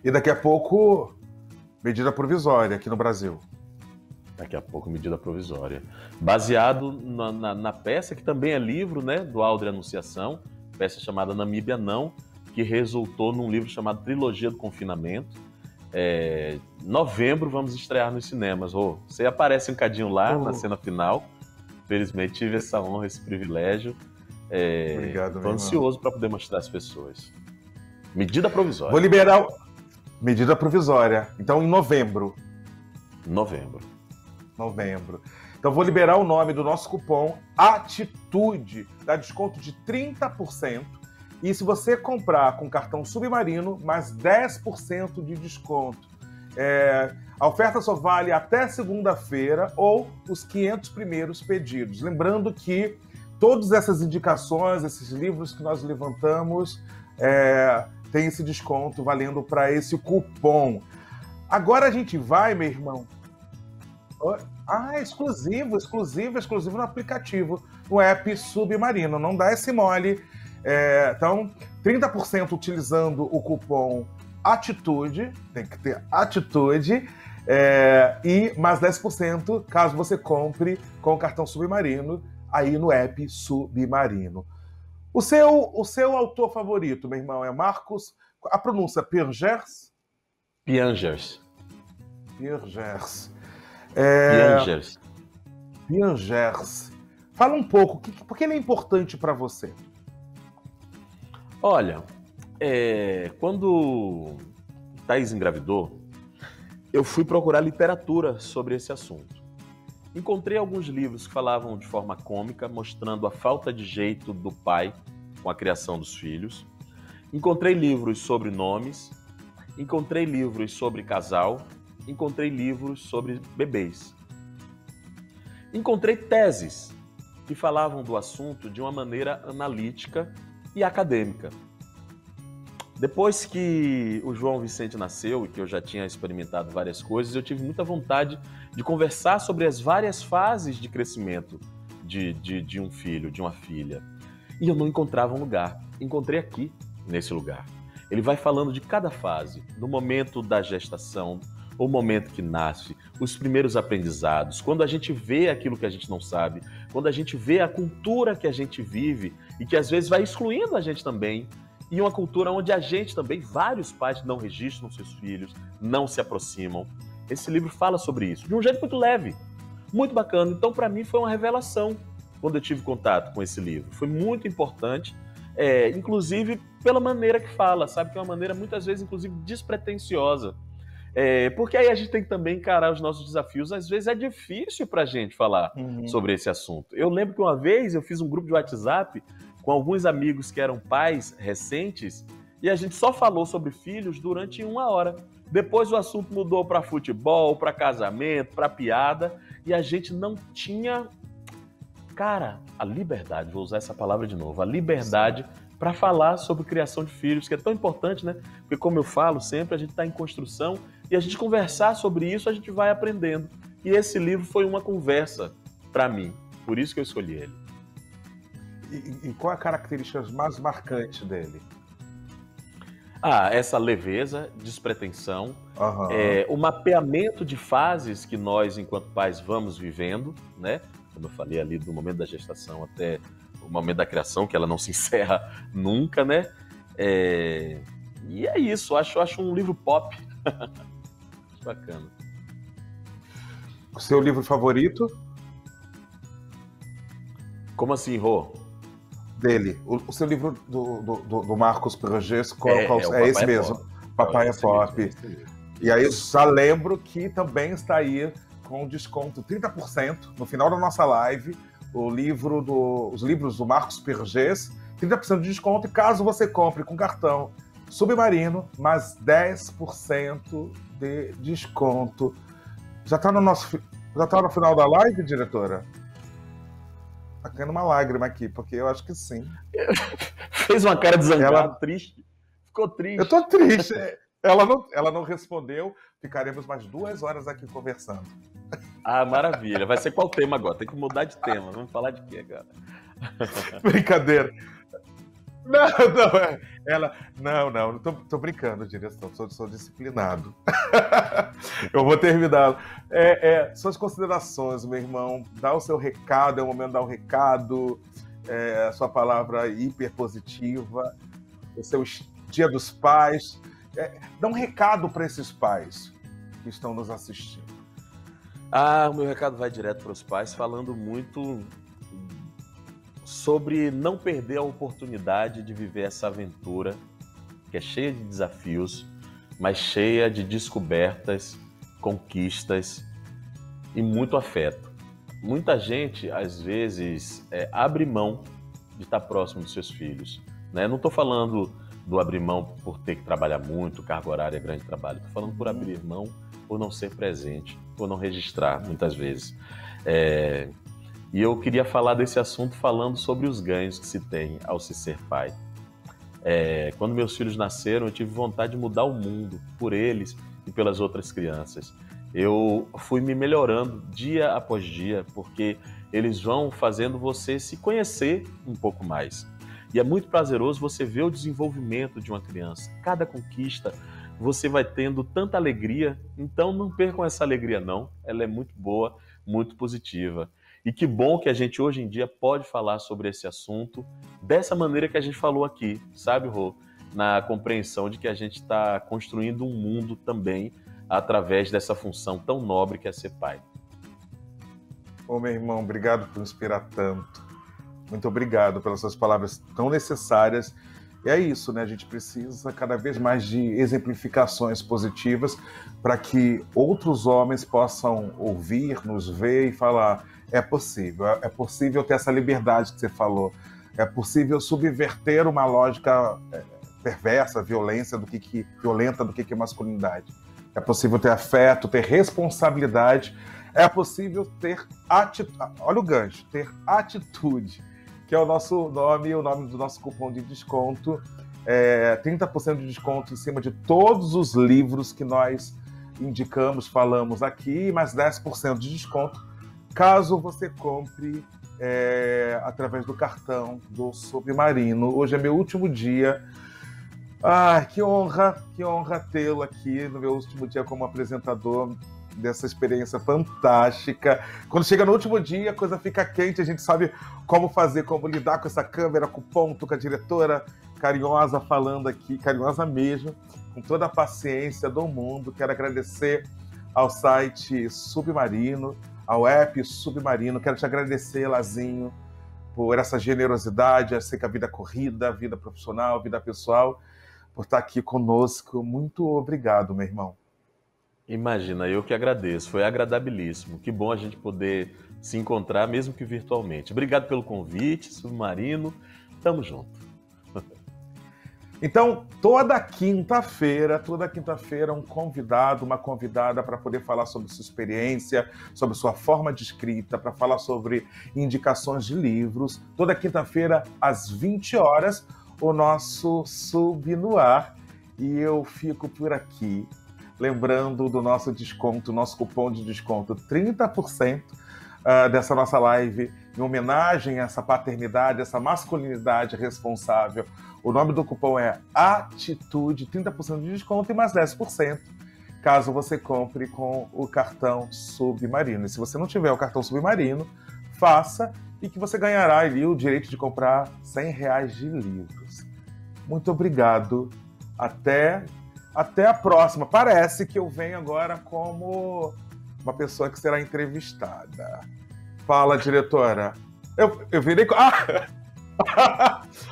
E daqui a pouco, medida provisória aqui no Brasil. Daqui a pouco, medida provisória. Baseado na peça, que também é livro, né, do Aldre Anunciação, peça chamada Namíbia Não, que resultou num livro chamado Trilogia do Confinamento. Novembro vamos estrear nos cinemas. Você aparece um cadinho lá na cena final. Felizmente tive essa honra, esse privilégio. Obrigado, estou ansioso para poder mostrar às pessoas. Medida provisória. Vou liberar medida provisória. Então, em novembro. Novembro. Então, vou liberar o nome do nosso cupom Atitude. Dá desconto de 30%. E se você comprar com cartão Submarino, mais 10% de desconto. A oferta só vale até segunda-feira ou os 500 primeiros pedidos. Lembrando que todas essas indicações, esses livros que nós levantamos, tem esse desconto valendo para esse cupom. Agora a gente vai, meu irmão. Exclusivo no aplicativo, no app Submarino. Não dá esse mole. Então, 30% utilizando o cupom Atitude, tem que ter Atitude, e mais 10% caso você compre com o cartão Submarino aí no app Submarino. O seu autor favorito, meu irmão, é Marcos... A pronúncia Piangers? Piangers. Piangers. Fala um pouco, por que ele é importante para você? Olha, quando Thaís engravidou, eu fui procurar literatura sobre esse assunto. Encontrei alguns livros que falavam de forma cômica, mostrando a falta de jeito do pai com a criação dos filhos. Encontrei livros sobre nomes, encontrei livros sobre casal, encontrei livros sobre bebês. Encontrei teses que falavam do assunto de uma maneira analítica e acadêmica. Depois que o João Vicente nasceu e que eu já tinha experimentado várias coisas, eu tive muita vontade de conversar sobre as várias fases de crescimento de um filho, de uma filha. E eu não encontrava um lugar. Encontrei aqui, nesse lugar. Ele vai falando de cada fase, no momento da gestação, o momento que nasce, os primeiros aprendizados, quando a gente vê aquilo que a gente não sabe, quando a gente vê a cultura que a gente vive e que às vezes vai excluindo a gente também, e uma cultura onde a gente também, vários pais não registram seus filhos, não se aproximam. Esse livro fala sobre isso, de um jeito muito leve, muito bacana. Então, para mim, foi uma revelação quando eu tive contato com esse livro. Foi muito importante, inclusive pela maneira que fala, sabe? Que é uma maneira, muitas vezes, inclusive, despretensiosa. Porque aí a gente tem que também encarar os nossos desafios. Às vezes é difícil para a gente falar sobre esse assunto. Eu lembro que uma vez eu fiz um grupo de WhatsApp com alguns amigos que eram pais recentes E a gente só falou sobre filhos durante 1 hora. Depois o assunto mudou para futebol, para casamento, para piada, e a gente não tinha, cara, a liberdade, vou usar essa palavra de novo, a liberdade para falar sobre criação de filhos, que é tão importante, né? Porque como eu falo sempre, a gente está em construção e a gente conversar sobre isso, a gente vai aprendendo. E esse livro foi uma conversa para mim, por isso que eu escolhi ele. E qual é a característica mais marcante dele? Essa leveza, despretensão, Aham. o mapeamento de fases que nós, enquanto pais, vamos vivendo, né? Como eu falei ali, do momento da gestação até o momento da criação, que ela não se encerra nunca, né? E é isso, acho um livro pop. Bacana. O seu livro favorito? Como assim, Rô? Dele. O seu livro do Marcos Perges, é esse mesmo. Papai é Pop. E aí eu já lembro que também está aí com desconto 30% no final da nossa live, os livros do Marcos Perges, 30% de desconto, e caso você compre com cartão Submarino, mais 10% de desconto. Já está no final da live, diretora? Tá caindo uma lágrima aqui, porque eu acho que sim. Fez uma cara de zangado, triste. Ficou triste. Eu tô triste. Ela não respondeu. Ficaremos mais 2 horas aqui conversando. Maravilha. Vai ser qual tema agora? Tem que mudar de tema. Vamos falar de quê agora? Brincadeira. Não, tô brincando, direção. Sou disciplinado. Eu vou terminar. Suas considerações, meu irmão. Dá o seu recado, é o momento de dar o recado. A sua palavra hiper positiva. O seu Dia dos Pais. Dá um recado para esses pais que estão nos assistindo. O meu recado vai direto para os pais, falando muito sobre não perder a oportunidade de viver essa aventura que é cheia de desafios, mas cheia de descobertas, conquistas e muito afeto. Muita gente, às vezes, abre mão de estar próximo dos seus filhos, né? Não estou falando do abrir mão por ter que trabalhar muito, carga horária, grande trabalho. Estou falando por abrir mão, por não ser presente, por não registrar, muitas vezes. E eu queria falar desse assunto falando sobre os ganhos que se tem ao se ser pai. Quando meus filhos nasceram, eu tive vontade de mudar o mundo por eles e pelas outras crianças. Eu fui me melhorando dia após dia, porque eles vão fazendo você se conhecer um pouco mais. E é muito prazeroso você ver o desenvolvimento de uma criança. Cada conquista, você vai tendo tanta alegria. Então não percam essa alegria não. Ela é muito boa, muito positiva. E que bom que a gente hoje em dia pode falar sobre esse assunto dessa maneira que a gente falou aqui, sabe, Rô? Na compreensão de que a gente está construindo um mundo também através dessa função tão nobre que é ser pai. Meu irmão, obrigado por inspirar tanto. Muito obrigado pelas suas palavras tão necessárias. E é isso, né? A gente precisa cada vez mais de exemplificações positivas para que outros homens possam ouvir, nos ver e falar: é possível ter essa liberdade que você falou, é possível subverter uma lógica perversa, violenta do que é masculinidade. É possível ter afeto, ter responsabilidade, é possível ter atitude. Olha o gancho, ter atitude, que é o nosso nome, o nome do nosso cupom de desconto. 30% de desconto em cima de todos os livros que nós indicamos, falamos aqui, mais 10% de desconto caso você compre através do cartão do Submarino. Hoje é meu último dia. Que honra tê-lo aqui no meu último dia como apresentador dessa experiência fantástica. Quando chega no último dia, a coisa fica quente, a gente sabe como fazer, como lidar com essa câmera, com o ponto, com a diretora carinhosa falando aqui, carinhosa mesmo, com toda a paciência do mundo. Quero agradecer ao site Submarino, ao app Submarino. Quero te agradecer, Lazinho, por essa generosidade. Eu sei que a vida corrida, a vida profissional, a vida pessoal, por estar aqui conosco. Muito obrigado, meu irmão. Imagina, eu que agradeço. Foi agradabilíssimo. Que bom a gente poder se encontrar, mesmo que virtualmente. Obrigado pelo convite, Submarino. Tamo junto. Então, toda quinta-feira, um convidado, uma convidada para poder falar sobre sua experiência, sobre sua forma de escrita, para falar sobre indicações de livros. Toda quinta-feira, às 20 horas, o nosso Sub no Ar. E eu fico por aqui, lembrando do nosso desconto, nosso cupom de desconto, 30% dessa nossa live, em homenagem a essa paternidade, essa masculinidade responsável. O nome do cupom é ATITUDE, 30% de desconto e mais 10%, caso você compre com o cartão Submarino. E se você não tiver o cartão Submarino, faça, e que você ganhará ali o direito de comprar R$100 de livros. Muito obrigado. Até a próxima. Parece que eu venho agora como uma pessoa que será entrevistada. Fala, diretora. Eu virei...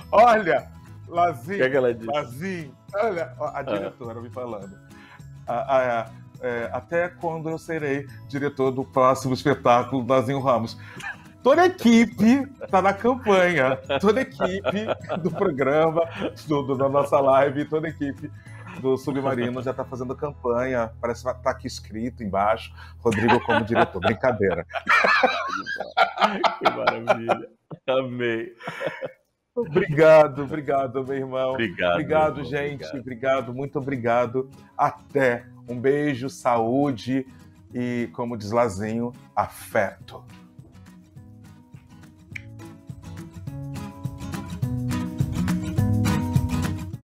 Olha... Lazinho, que ela disse? Lazinho, olha a diretora me falando. Até quando eu serei diretor do próximo espetáculo do Lazinho Ramos? Toda a equipe está na campanha. Toda a equipe do programa, da nossa live, toda a equipe do Submarino já está fazendo campanha. Parece que está aqui escrito embaixo, Rodrigo como diretor. Brincadeira. Que maravilha. Amei. Obrigado, meu irmão. Obrigado, irmão, gente. Obrigado, muito obrigado. Até. Um beijo, saúde e, como diz Lazinho, afeto.